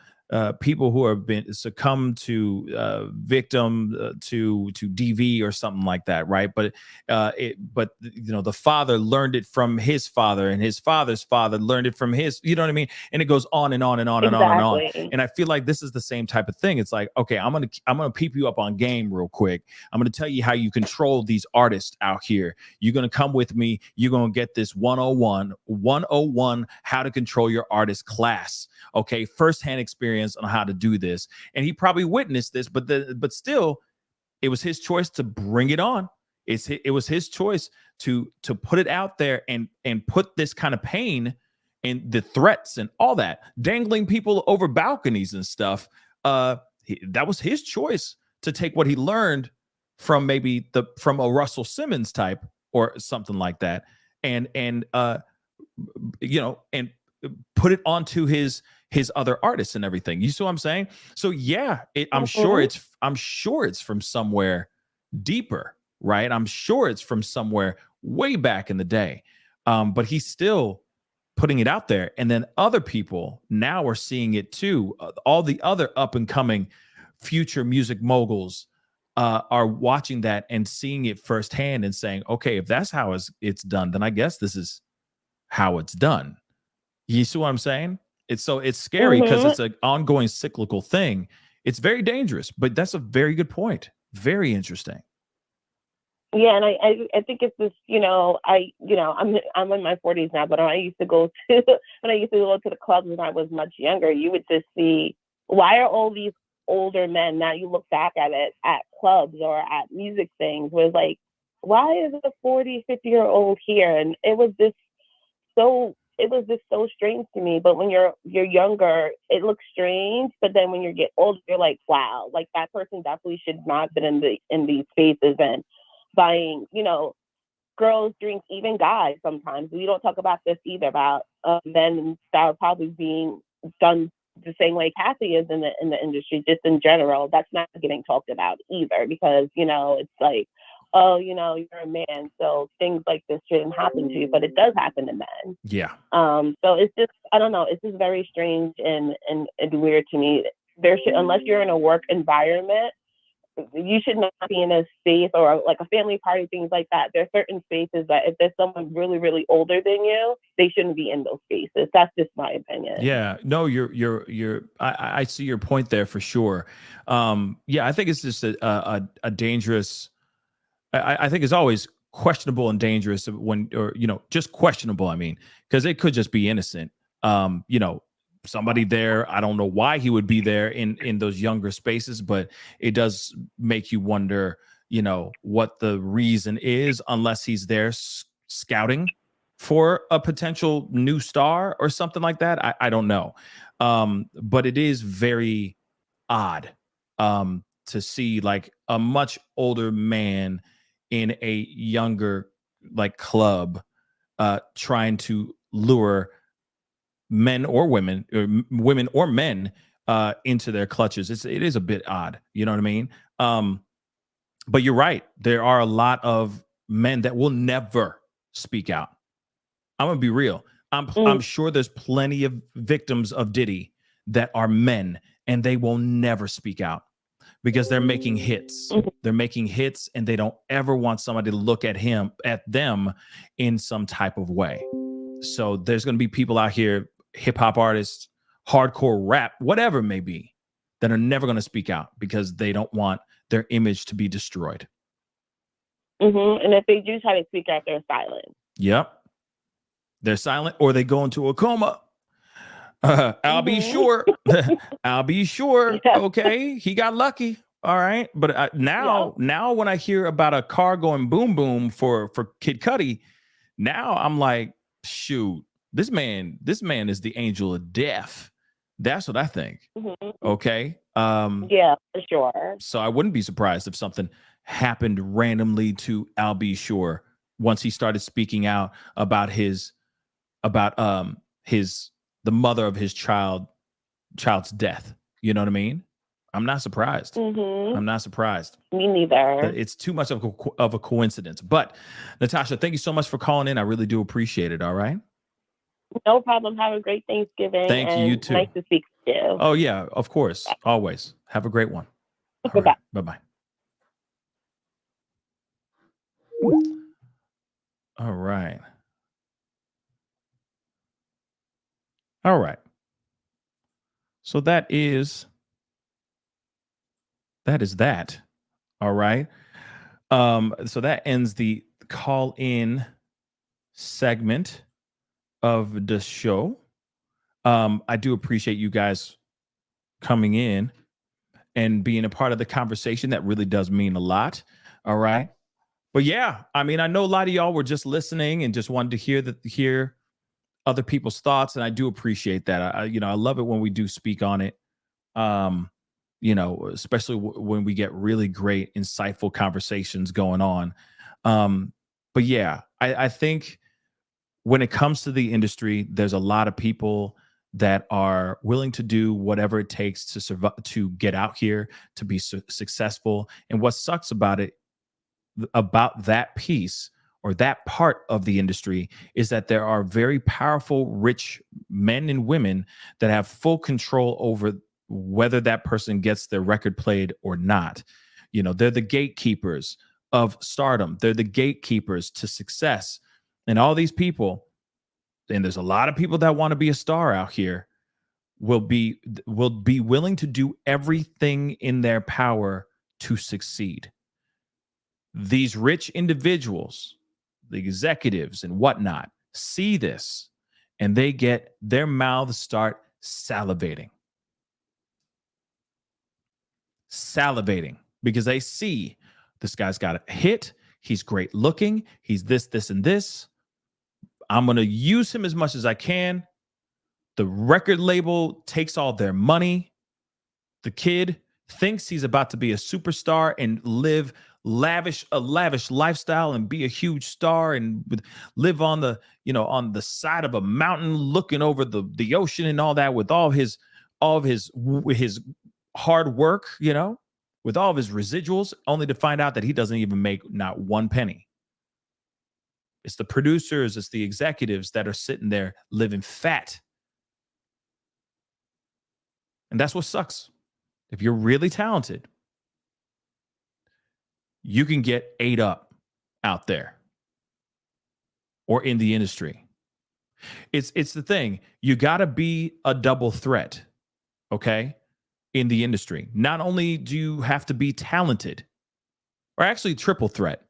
people who have been succumbed to victim to DV or something like that, right? But you know, the father learned it from his father, and his father's father learned it from his. You know what I mean? And it goes on and on and on and on and on. And I feel like this is the same type of thing. It's like, okay, I'm gonna peep you up on game real quick. I'm gonna tell you how you control these artists out here. You're gonna come with me. You're gonna get this 101 how to control your artist class. Okay, firsthand experience on how to do this. And he probably witnessed this, but still, it was his choice to bring it on. It was his choice to put it out there and put this kind of pain and the threats and all that, dangling people over balconies and stuff. That was his choice to take what he learned from from a Russell Simmons type or something like that, and you know, and put it onto his other artists and everything. You see what I'm saying? So yeah, I'm sure it's from somewhere deeper, right? I'm sure it's from somewhere way back in the day. But he's still putting it out there, and then other people now are seeing it too. All the other up and coming future music moguls are watching that and seeing it firsthand and saying, okay, if that's how it's done, then I guess this is how it's done. You see what I'm saying? It's scary because it's an ongoing cyclical thing. It's very dangerous, but that's a very good point. Very interesting. Yeah, and I think it's this, I'm in my 40s now, but when I used to go to the clubs when I was much younger, you would just see, why are all these older men, now you look back at it at clubs or at music things, where it's like, why is a 40, 50-year-old here? And it was just so strange to me. But when you're younger, it looks strange. But then when you get older, you're like, wow, like that person definitely should not have been in these spaces and buying, girls drinks, even guys sometimes. We don't talk about this either, about men that are probably being done the same way Cassie is in the industry, just in general. That's not getting talked about either, because, it's like, oh, you're a man, so things like this shouldn't happen to you, but it does happen to men. Yeah. So it's just, I don't know, it's just very strange and weird to me. Unless you're in a work environment, you should not be in a space or like a family party, things like that. There are certain spaces that if there's someone really, really older than you, they shouldn't be in those spaces. That's just my opinion. Yeah, no, I see your point there for sure. Yeah, I think it's just a dangerous. I think it's always questionable and dangerous just questionable. I mean, because it could just be innocent. Somebody there, I don't know why he would be there in those younger spaces, but it does make you wonder, what the reason is, unless he's there scouting for a potential new star or something like that. I don't know. But it is very odd to see like a much older man in a younger like club trying to lure men or women or men into their clutches. It is a bit odd, you know what I mean? But you're right, there are a lot of men that will never speak out. I'm gonna be real. I'm sure there's plenty of victims of Diddy that are men, and they will never speak out because they're making hits. They're making hits, and they don't ever want somebody to look at them in some type of way. So there's going to be people out here, hip hop artists, hardcore rap, whatever it may be, that are never going to speak out because they don't want their image to be destroyed. And if they do try to speak out, they're silent. Yep. They're silent, or they go into a coma. I'll be sure. I'll be sure. Yeah. Okay. He got lucky. All right. But now when I hear about a car going boom, boom for Kid Cudi, now I'm like, shoot, this man is the angel of death. That's what I think. Okay. Yeah, for sure. So I wouldn't be surprised if something happened randomly to Al B. Sure once he started speaking out about the mother of his child's death. You know what I mean? I'm not surprised. Mm-hmm. I'm not surprised. Me neither. It's too much of a coincidence. But Natasha, thank you so much for calling in. I really do appreciate it. All right. No problem. Have a great Thanksgiving. Thank you. You too. Nice to speak to you. Oh yeah, of course. Bye. Always. Have a great one. Bye-bye. Right. Bye-bye. All right. All right. So that is that. All right. So that ends the call in segment of the show. I do appreciate you guys coming in and being a part of the conversation. That really does mean a lot. All right. But yeah, I mean, I know a lot of y'all were just listening and just wanted to hear other people's thoughts, and I do appreciate that. I love it when we do speak on it. Especially when we get really great, insightful conversations going on. But yeah, I think when it comes to the industry, there's a lot of people that are willing to do whatever it takes to survive, to get out here, to be successful. And what sucks about that piece or that part of the industry is that there are very powerful, rich men and women that have full control over whether that person gets their record played or not. They're the gatekeepers of stardom. They're the gatekeepers to success. And all these people, and there's a lot of people that want to be a star out here, will be willing to do everything in their power to succeed. These rich individuals, the executives and whatnot, see this and they get their mouths start salivating because they see this guy's got a hit. He's great looking. He's this, and this. I'm going to use him as much as I can. The record label takes all their money. The kid thinks he's about to be a superstar and live a lavish lifestyle and be a huge star and live on the side of a mountain looking over the ocean and all that with all of his hard work, with all of his residuals, only to find out that he doesn't even make not one penny. It's the producers, it's the executives that are sitting there living fat. And that's what sucks. If you're really talented, you can get ate up out there or in the industry. It's the thing. You got to be a double threat, okay, in the industry. Not only do you have to be talented, or actually triple threat.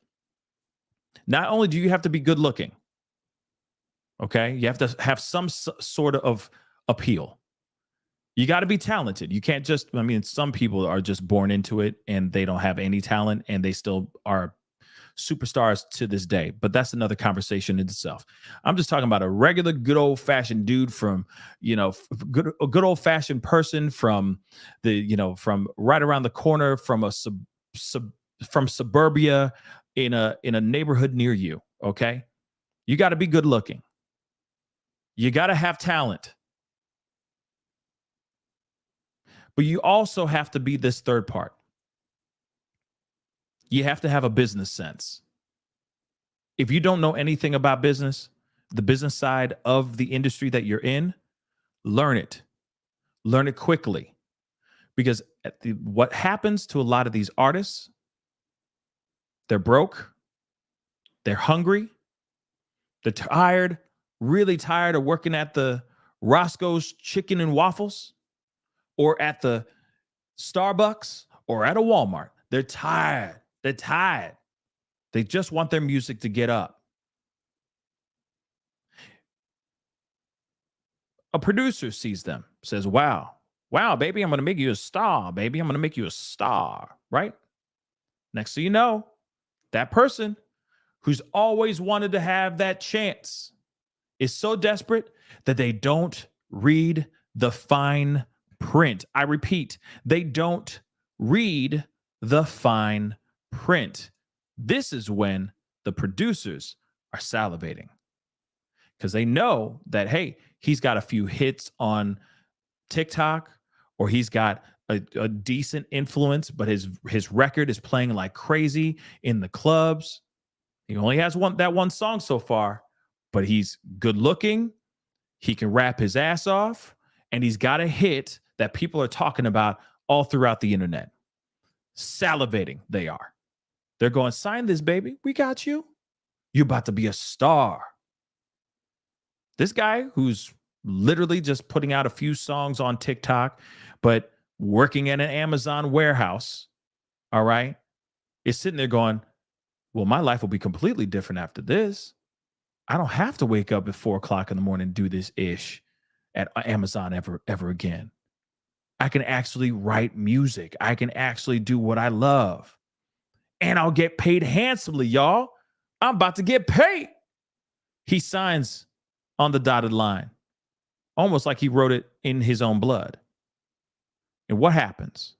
Not only do you have to be good looking, okay, you have to have some sort of appeal. You got to be talented. You can't just, some people are just born into it and they don't have any talent and they still are superstars to this day. But that's another conversation in itself. I'm just talking about a regular, good old fashioned dude from, a good old fashioned person from from right around the corner from from suburbia in a neighborhood near you. Okay. You got to be good looking. You got to have talent. But you also have to be this third part. You have to have a business sense. If you don't know anything about business, the business side of the industry that you're in, learn it. Learn it quickly. Because what happens to a lot of these artists, they're broke, they're hungry, they're tired, really tired of working at the Roscoe's Chicken and Waffles, or at the Starbucks, or at a Walmart. They're tired. They're tired. They just want their music to get up. A producer sees them, says, wow, baby, I'm going to make you a star, baby. I'm going to make you a star, right? Next thing you know, that person who's always wanted to have that chance is so desperate that they don't read the fine print. I repeat, they don't read the fine print. This is when the producers are salivating because they know that, hey, he's got a few hits on TikTok or he's got a decent influence, but his record is playing like crazy in the clubs. He only has that one song so far, but he's good looking. He can rap his ass off, and he's got a hit that people are talking about all throughout the internet. Salivating, they are. They're going, sign this, baby. We got you. You're about to be a star. This guy who's literally just putting out a few songs on TikTok, but working at an Amazon warehouse, all right, is sitting there going, well, my life will be completely different after this. I don't have to wake up at 4 o'clock in the morning and do this ish at Amazon ever again. I can actually write music. I can actually do what I love. And I'll get paid handsomely, y'all. I'm about to get paid. He signs on the dotted line, almost like he wrote it in his own blood. And what happens?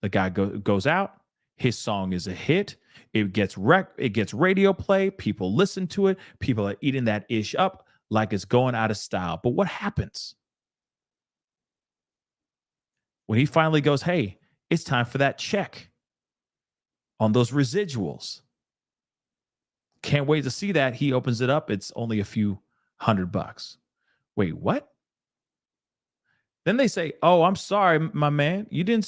The guy goes out. His song is a hit. It gets radio play. People listen to it. People are eating that ish up like it's going out of style. But what happens? When he finally goes, hey, it's time for that check on those residuals. Can't wait to see that. He opens it up. It's only a few $100. Wait, what? Then they say, oh, I'm sorry, my man. You didn't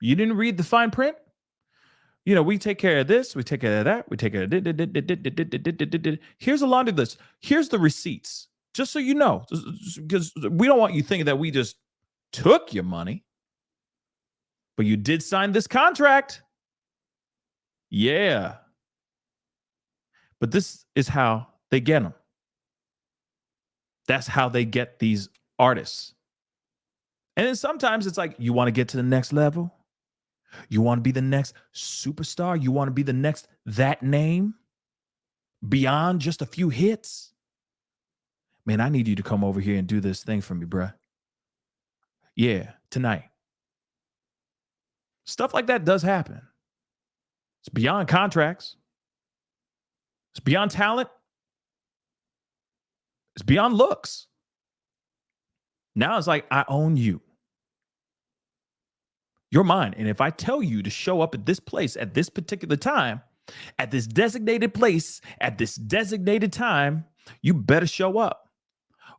read the fine print? You know, we take care of this. We take care of that. We take care of it. Here's a laundry list. Here's the receipts. Just so you know, because we don't want you thinking that we just took your money. But you did sign this contract. Yeah. But this is how they get them. That's how they get these artists. And then sometimes it's like, you want to get to the next level? You want to be the next superstar? You want to be the next that name? Beyond just a few hits? Man, I need you to come over here and do this thing for me, bruh. Yeah, tonight. Stuff like that does happen. It's beyond contracts. It's beyond talent. It's beyond looks. Now it's like, I own you. You're mine. And if I tell you to show up at this place at this particular time, at this designated place, at this designated time, you better show up.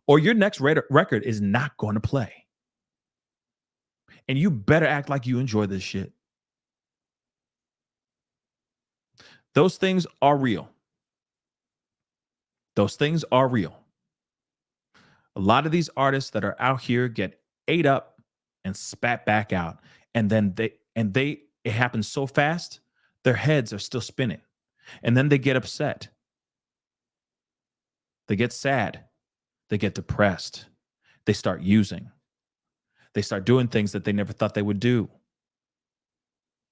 Or your next record is not going to play. And you better act like you enjoy this shit. Those things are real. Those things are real. A lot of these artists that are out here get ate up and spat back out. And then it happens so fast, their heads are still spinning. And then they get upset. They get sad. They get depressed. They start using. They start doing things that they never thought they would do.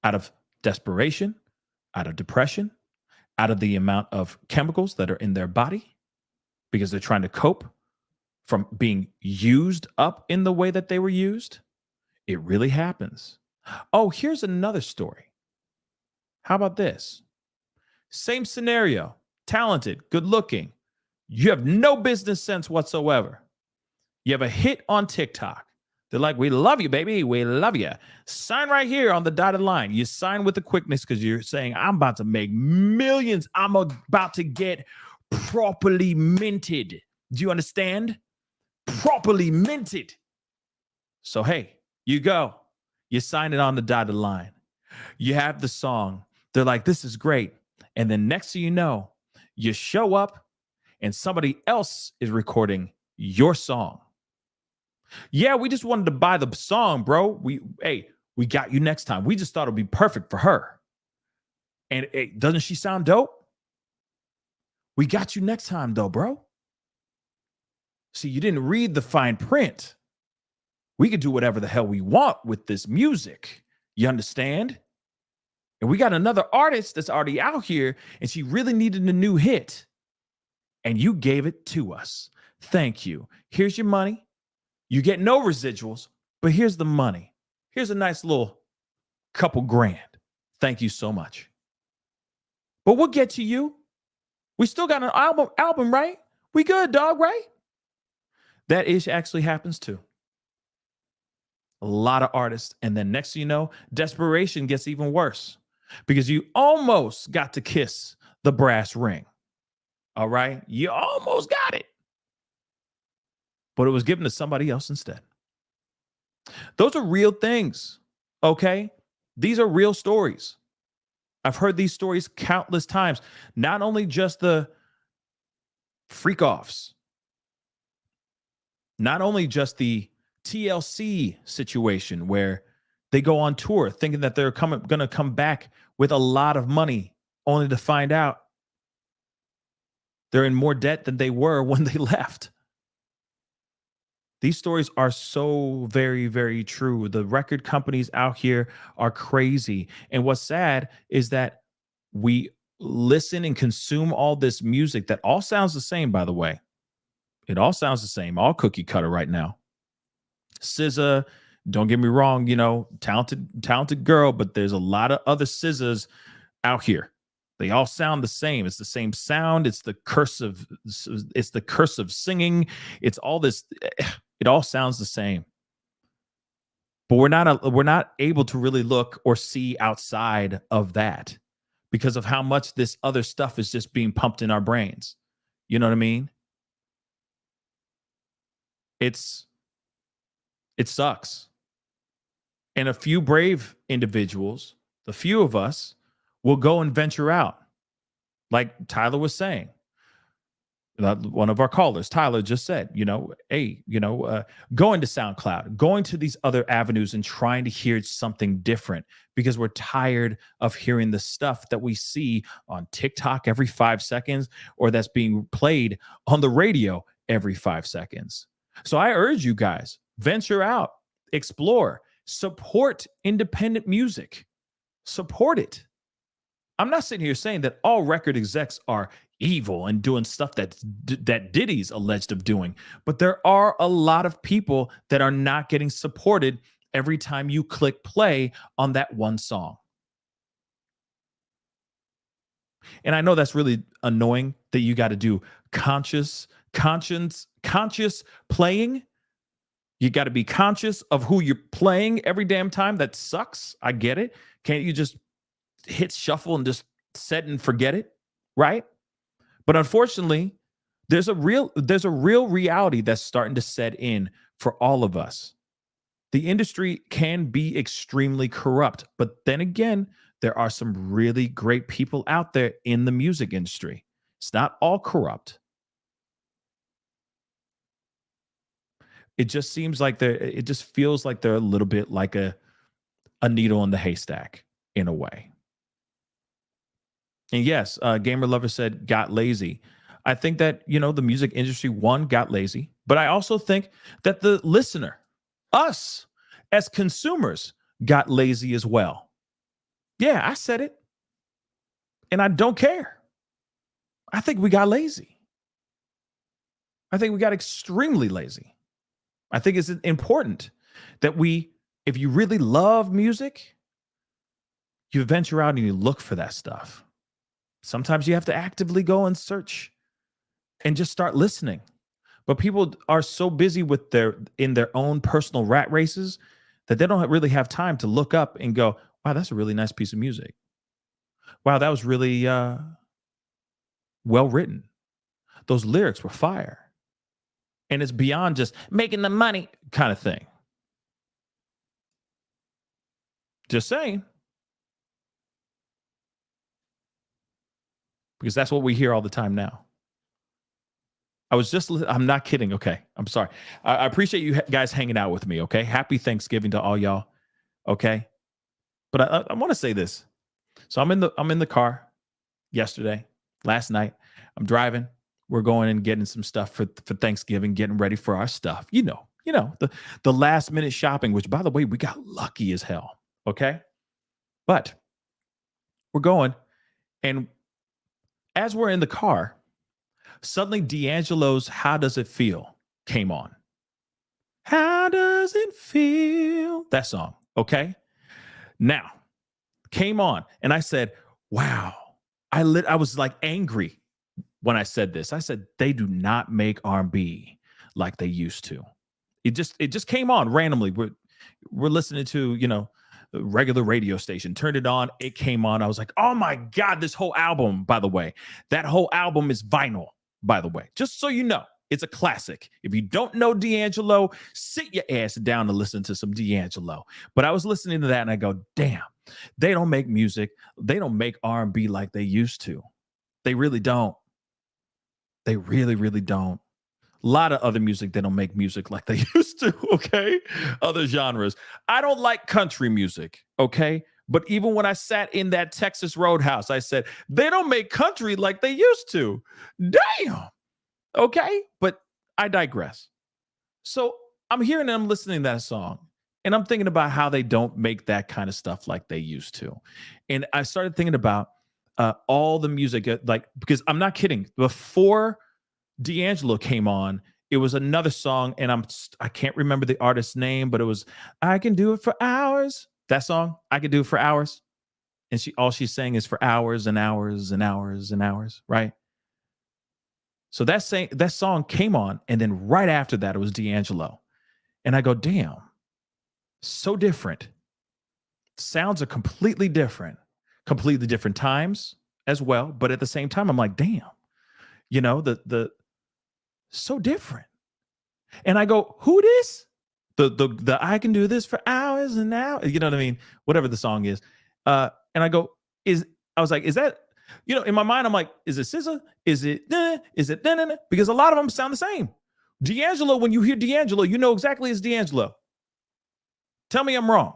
Out of desperation, out of depression, out of the amount of chemicals that are in their body, because they're trying to cope from being used up in the way that they were used. It really happens. Oh, here's another story. How about this? Same scenario. Talented, good looking. You have no business sense whatsoever. You have a hit on TikTok. They're like, we love you, baby. We love you. Sign right here on the dotted line. You sign with the quickness because you're saying, I'm about to make millions. I'm about to get properly minted. Do you understand? Properly minted. So, hey, you go. You sign it on the dotted line. You have the song. They're like, this is great. And then next thing you know, you show up and somebody else is recording your song. Yeah, we just wanted to buy the song, bro. We got you next time. We just thought it'd be perfect for her. And doesn't she sound dope? We got you next time though, bro. See, you didn't read the fine print. We could do whatever the hell we want with this music. You understand? And we got another artist that's already out here and she really needed a new hit. And you gave it to us. Thank you. Here's your money. You get no residuals, but here's the money. Here's a nice little couple grand. Thank you so much. But we'll get to you. We still got an album, right? We good, dog, right? That ish actually happens too. A lot of artists. And then next thing you know, desperation gets even worse because you almost got to kiss the brass ring. All right? You almost got it. But it was given to somebody else instead. Those are real things, okay? These are real stories. I've heard these stories countless times. Not only just the freak-offs, not only just the TLC situation where they go on tour thinking that they're going to come back with a lot of money, only to find out they're in more debt than they were when they left. These stories are so very, very true. The record companies out here are crazy. And what's sad is that we listen and consume all this music that all sounds the same, by the way. It all sounds the same, all cookie cutter right now. SZA, don't get me wrong, you know, talented girl, but there's a lot of other SZAs out here. They all sound the same. It's the same sound. It's the curse of singing. It's all this. It all sounds the same. But we're not able to really look or see outside of that because of how much this other stuff is just being pumped in our brains. You know what I mean? It sucks. And a few brave individuals, the few of us, will go and venture out. Like Tyler was saying. One of our callers, Tyler, just said, going to SoundCloud, going to these other avenues and trying to hear something different because we're tired of hearing the stuff that we see on TikTok every 5 seconds or that's being played on the radio every 5 seconds. So I urge you guys, venture out, explore, support independent music, support it. I'm not sitting here saying that all record execs are evil and doing stuff that Diddy's alleged of doing, but there are a lot of people that are not getting supported every time you click play on that one song. And I know that's really annoying that you got to do conscious playing. You got to be conscious of who you're playing every damn time. That sucks. I get it. Can't you just hit shuffle and just set and forget it, right? But unfortunately, there's a real reality that's starting to set in for all of us. The industry can be extremely corrupt, but then again, there are some really great people out there in the music industry. It's not all corrupt. It just seems like it just feels like they're a little bit like a needle in the haystack in a way. And yes, Gamer Lover said, got lazy. I think that, the music industry, one, got lazy. But I also think that the listener, us as consumers, got lazy as well. Yeah, I said it. And I don't care. I think we got lazy. I think we got extremely lazy. I think it's important that if you really love music, you venture out and you look for that stuff. Sometimes you have to actively go and search and just start listening. But people are so busy in their own personal rat races that they don't really have time to look up and go, wow, that's a really nice piece of music. Wow, that was really well written. Those lyrics were fire. And it's beyond just making the money kind of thing. Just saying. Because that's what we hear all the time now. I'm not kidding. Okay. I'm sorry. I appreciate you guys hanging out with me. Okay. Happy Thanksgiving to all y'all. Okay. But I want to say this. So I'm in the car last night. I'm driving. We're going and getting some stuff for Thanksgiving, getting ready for our stuff. The last minute shopping, which by the way, we got lucky as hell. Okay. But we're going, and as we're in the car, suddenly D'Angelo's How Does It Feel came on. How does it feel? That song. Okay. Now came on and I said, wow. I was like angry when I said this. I said, they do not make R&B like they used to. It just came on randomly. We're listening to, a regular radio station. Turned it on. It came on. I was like, oh my God, this whole album, by the way, that whole album is vinyl, by the way, just so you know. It's a classic. If you don't know D'Angelo, sit your ass down and listen to some D'Angelo. But I was listening to that and I go, damn, they don't make music. They don't make R&B like they used to. They really don't. They really, really don't. A lot of other music, they don't make music like they used to, okay? Other genres. I don't like country music, okay? But even when I sat in that Texas Roadhouse, I said, they don't make country like they used to. Damn. Okay, but I digress. So I'm hearing and I'm listening to that song and I'm thinking about how they don't make that kind of stuff like they used to. And I started thinking about all the music, because I'm not kidding. Before D'Angelo came on, it was another song and I can't remember the artist's name, but it was, I can do it for hours. That song, I can do it for hours. And all she's saying is for hours and hours and hours and hours, right? So that song came on, and then right after that, it was D'Angelo. And I go, damn, so different. Sounds are completely different times as well. But at the same time, I'm like, damn, the so different. And I go, who this? The I can do this for hours and hours. You know what I mean? Whatever the song is. And I go, I was like, is that? In my mind, I'm like, is it SZA? Is it Is it Because a lot of them sound the same. D'Angelo, when you hear D'Angelo, you know exactly it's D'Angelo. Tell me I'm wrong.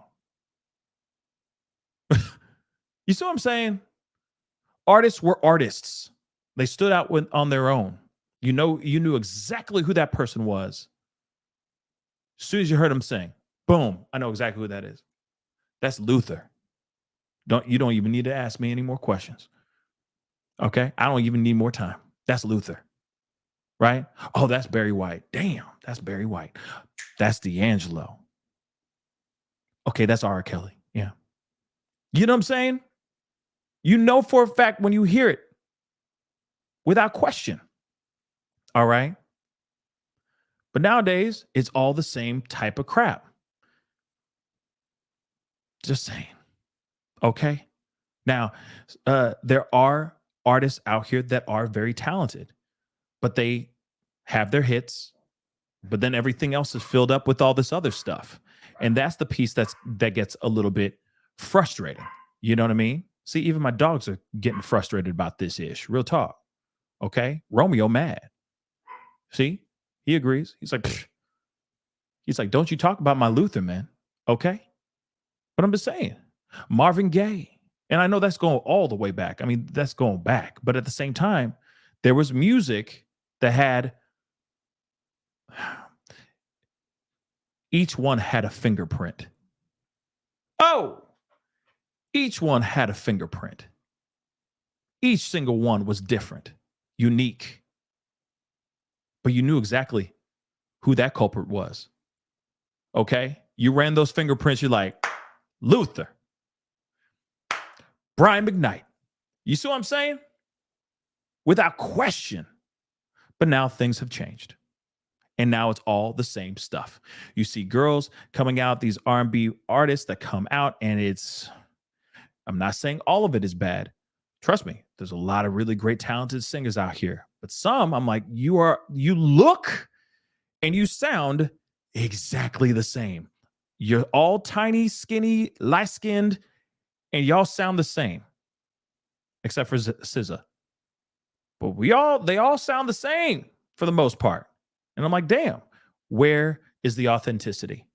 You see what I'm saying? Artists were artists. They stood out on their own. You knew exactly who that person was. As soon as you heard him sing, boom, I know exactly who that is. That's Luther. You don't even need to ask me any more questions. Okay, I don't even need more time. That's Luther, right? Oh, that's Barry White. Damn, that's Barry White. That's D'Angelo. Okay, that's R. Kelly. Yeah. You know what I'm saying? You know for a fact when you hear it without question. All right. But nowadays, it's all the same type of crap. Just saying. Okay. Now, there are artists out here that are very talented, but they have their hits, but then everything else is filled up with all this other stuff. And that's the piece that gets a little bit frustrating. You know what I mean? See, even my dogs are getting frustrated about this ish. Real talk. Okay. Romeo mad. See, he agrees. He's like, don't you talk about my Luther, man. Okay. But I'm just saying, Marvin Gaye. And I know that's going all the way back. I mean, that's going back. But at the same time, there was music that had, each one had a fingerprint. Oh, each one had a fingerprint. Each single one was different, unique. But you knew exactly who that culprit was. Okay? You ran those fingerprints, you're like, Luther. Brian McKnight. You see what I'm saying? Without question. But now things have changed. And now it's all the same stuff. You see girls coming out, these R&B artists that come out, and I'm not saying all of it is bad. Trust me, there's a lot of really great talented singers out here. But some, I'm like, you look and you sound exactly the same. You're all tiny, skinny, light-skinned, and y'all sound the same, except for SZA. But they all sound the same for the most part. And I'm like, damn, where is the authenticity?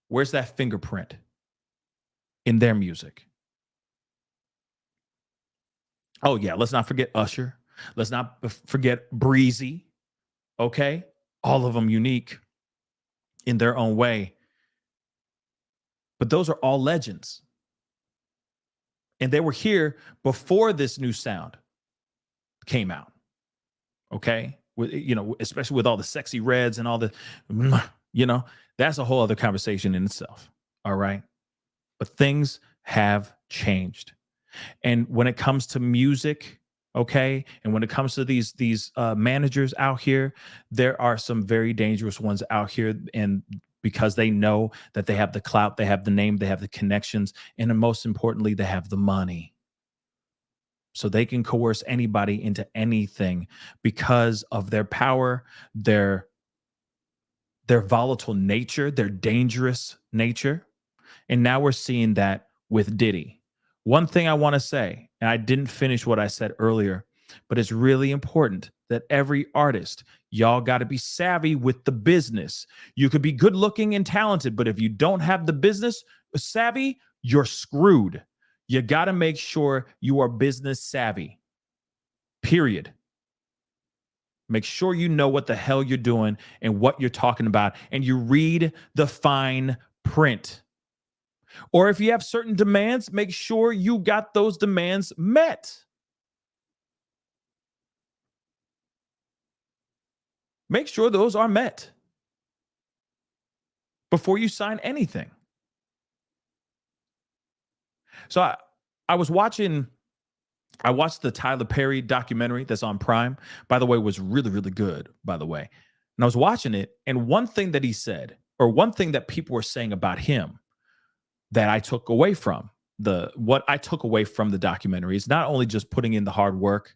Where's that fingerprint in their music? Oh yeah, let's not forget Usher. Let's not forget Breezy. Okay, all of them unique in their own way. But those are all legends. And they were here before this new sound came out. Okay? Especially with all the sexy reds and all the You know, that's a whole other conversation in itself. All right. But things have changed. And when it comes to music, okay, and when it comes to these managers out here, there are some very dangerous ones out here, and because they know that they have the clout, they have the name, they have the connections, and then most importantly, they have the money. So they can coerce anybody into anything because of their power, their volatile nature, their dangerous nature. And now we're seeing that with Diddy. One thing I want to say, and I didn't finish what I said earlier, but it's really important that every artist, y'all got to be savvy with the business. You could be good looking and talented, but if you don't have the business savvy, you're screwed. You got to make sure you are business savvy. Period. Make sure you know what the hell you're doing and what you're talking about, and you read the fine print. Or if you have certain demands, make sure you got those demands met. Make sure those are met before you sign anything. So I watched the Tyler Perry documentary that's on Prime. By the way, it was really, really good, by the way. And I was watching it, and one thing that he said, or one thing that people were saying about him that I took away from what I took away from the documentary is not only just putting in the hard work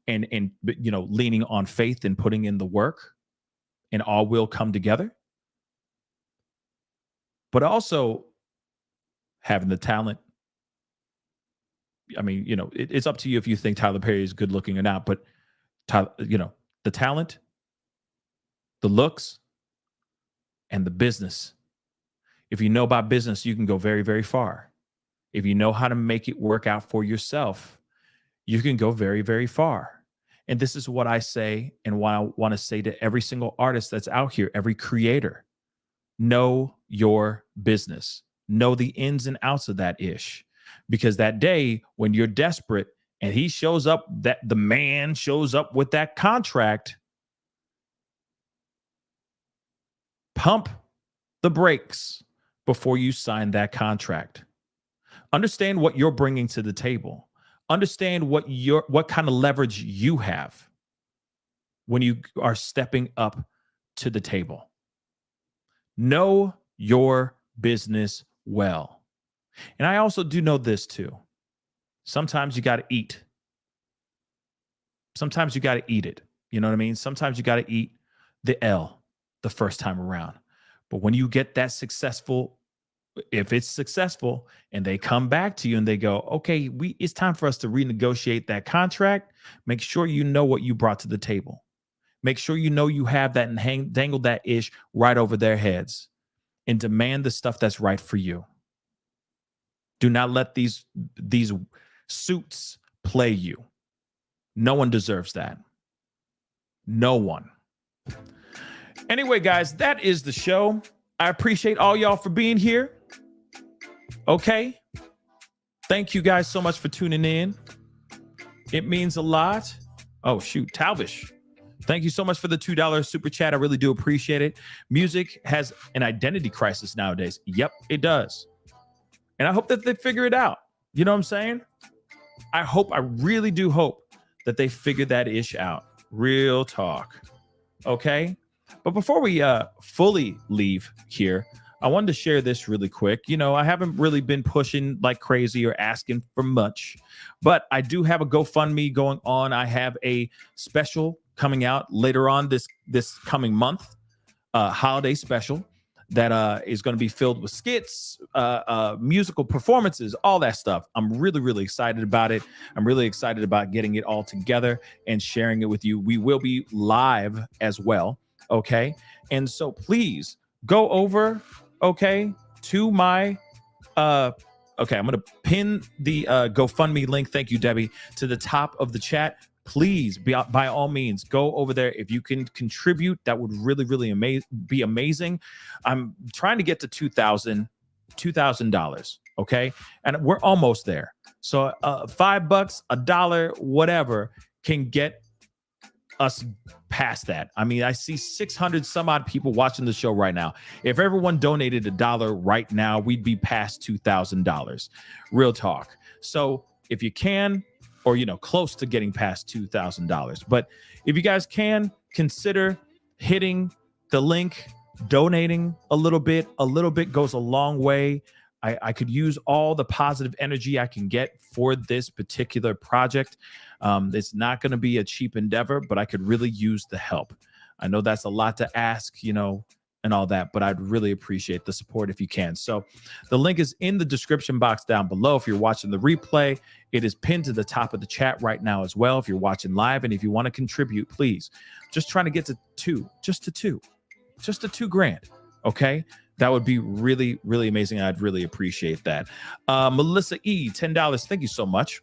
and leaning on faith and putting in the work, and all will come together, but also having the talent. I mean, it's up to you if you think Tyler Perry is good looking or not, but the talent, the looks, and the business. If you know about business, you can go very, very far. If you know how to make it work out for yourself, you can go very, very far. And this is what I say, and what I want to say to every single artist that's out here, every creator. Know your business. Know the ins and outs of that ish. Because that day when you're desperate and he shows up, that the man shows up with that contract, pump the brakes before you sign that contract. Understand what you're bringing to the table. Understand what kind of leverage you have when you are stepping up to the table. Know your business well. And I also do know this too. Sometimes you got to eat. Sometimes you got to eat it. You know what I mean? Sometimes you got to eat the L the first time around. But when you get that successful, if it's successful and they come back to you and they go, okay, it's time for us to renegotiate that contract. Make sure you know what you brought to the table. Make sure you know you have that and dangle that ish right over their heads and demand the stuff that's right for you. Do not let these suits play you. No one deserves that. No one. Anyway, guys, that is the show. I appreciate all y'all for being here. Okay. Thank you guys so much for tuning in. It means a lot. Oh, shoot. Talvish. Thank you so much for the $2 super chat. I really do appreciate it. Music has an identity crisis nowadays. Yep, it does. And I hope that they figure it out. You know what I'm saying? I really do hope that they figure that ish out. Real talk. Okay? But before we fully leave here, I wanted to share this really quick. I haven't really been pushing like crazy or asking for much, but I do have a GoFundMe going on. I have a special coming out later on this coming month, holiday special that is going to be filled with skits, musical performances, all that stuff. I'm really, really excited about it. I'm really excited about getting it all together and sharing it with you. We will be live as well. Okay. And so please go over, okay, to my, okay, I'm going to pin the GoFundMe link. Thank you, Debbie, to the top of the chat. Please, by all means, go over there. If you can contribute, that would really, really be amazing. I'm trying to get to $2,000, okay? And we're almost there. So $5, $1, whatever, can get us past that. I mean, I see 600 some odd people watching the show right now. If everyone donated $1 right now, we'd be past $2,000. Real talk. So if you can, or, you know, close to getting past $2,000. But if you guys can, consider hitting the link, donating a little bit goes a long way. I could use all the positive energy I can get for this particular project. It's not going to be a cheap endeavor, but I could really use the help. I know that's a lot to ask, you know, and all that, but I'd really appreciate the support if you can. So the link is in the description box down below. If you're watching the replay, it is pinned to the top of the chat right now as well. If you're watching live, and if you want to contribute, please, just trying to get to just to $2,000. Okay. That would be really, really amazing. I'd really appreciate that. Melissa E, $10. Thank you so much.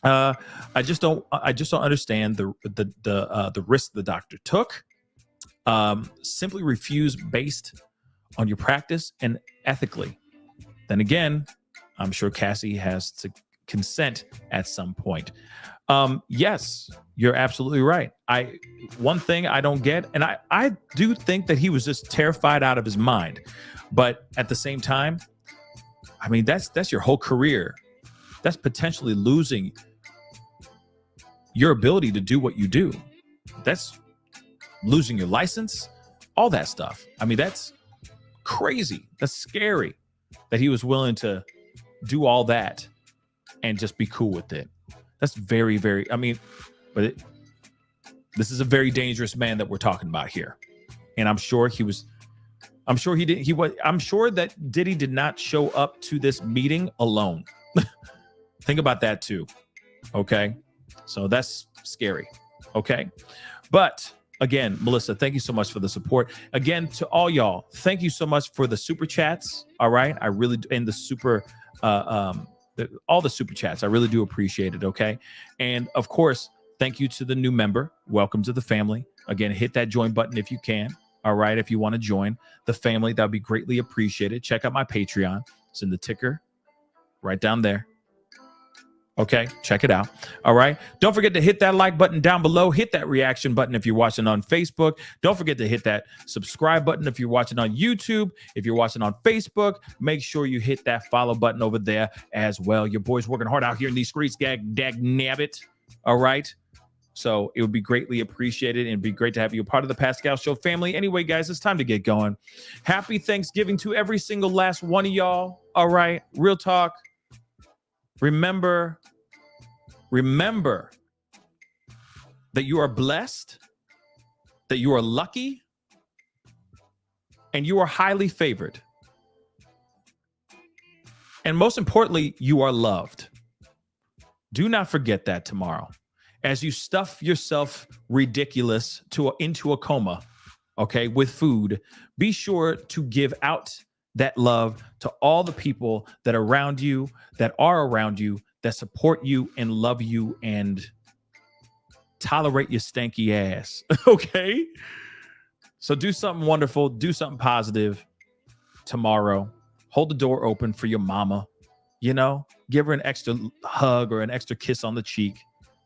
I just don't understand the risk the doctor took. Simply refuse based on your practice and ethically. Then again, I'm sure Cassie has to consent at some point. Yes, you're absolutely right. One thing I don't get, and I do think that he was just terrified out of his mind. But at the same time, I mean, that's your whole career. That's potentially losing your ability to do what you do. That's losing your license, all that stuff. I mean, that's crazy. That's scary that he was willing to do all that and just be cool with it. That's very, very, I mean, but this is a very dangerous man that we're talking about here. And I'm sure that Diddy did not show up to this meeting alone. Think about that too. Okay. So that's scary. Okay. But again, Melissa, thank you so much for the support. Again, to all y'all, thank you so much for the super chats. All right. I really do. And the super, all the super chats. I really do appreciate it. Okay. And of course, thank you to the new member. Welcome to the family. Again, hit that join button if you can. All right. If you want to join the family, that would be greatly appreciated. Check out my Patreon. It's in the ticker right down there. Okay, check it out. All right. Don't forget to hit that like button down below. Hit that reaction button if you're watching on Facebook. Don't forget to hit that subscribe button if you're watching on YouTube. If you're watching on Facebook, make sure you hit that follow button over there as well. Your boy's working hard out here in these streets, dag nabbit. All right. So it would be greatly appreciated, and it'd be great to have you a part of the Pascal Show family. Anyway, guys, it's time to get going. Happy Thanksgiving to every single last one of y'all. All right. Real talk. Remember that you are blessed, that you are lucky, and you are highly favored. And most importantly, you are loved. Do not forget that tomorrow. As you stuff yourself ridiculous into a coma, okay, with food, be sure to give out that love to all the people that are around you, that support you and love you and tolerate your stanky ass. Okay. So do something wonderful, do something positive tomorrow. Hold the door open for your mama, you know, give her an extra hug or an extra kiss on the cheek,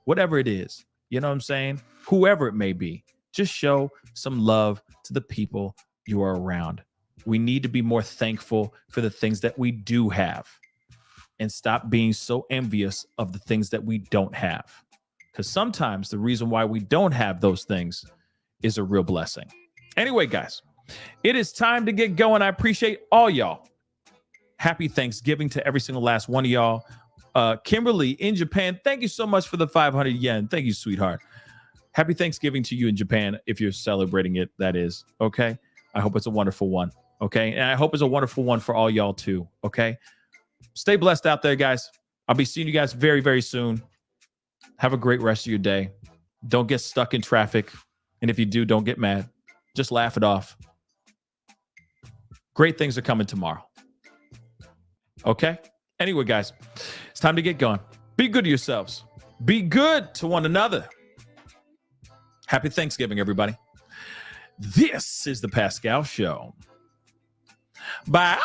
whatever it is. You know what I'm saying? Whoever it may be, just show some love to the people you are around. We need to be more thankful for the things that we do have and stop being so envious of the things that we don't have. Because sometimes the reason why we don't have those things is a real blessing. Anyway, guys, it is time to get going. I appreciate all y'all. Happy Thanksgiving to every single last one of y'all. Kimberly in Japan, thank you so much for the 500 yen. Thank you, sweetheart. Happy Thanksgiving to you in Japan, if you're celebrating it, that is. Okay. I hope it's a wonderful one. Okay. And I hope it's a wonderful one for all y'all too. Okay. Stay blessed out there, guys. I'll be seeing you guys very, very soon. Have a great rest of your day. Don't get stuck in traffic. And if you do, don't get mad. Just laugh it off. Great things are coming tomorrow. Okay. Anyway, guys, it's time to get going. Be good to yourselves. Be good to one another. Happy Thanksgiving, everybody. This is the Pascal Show. Bye.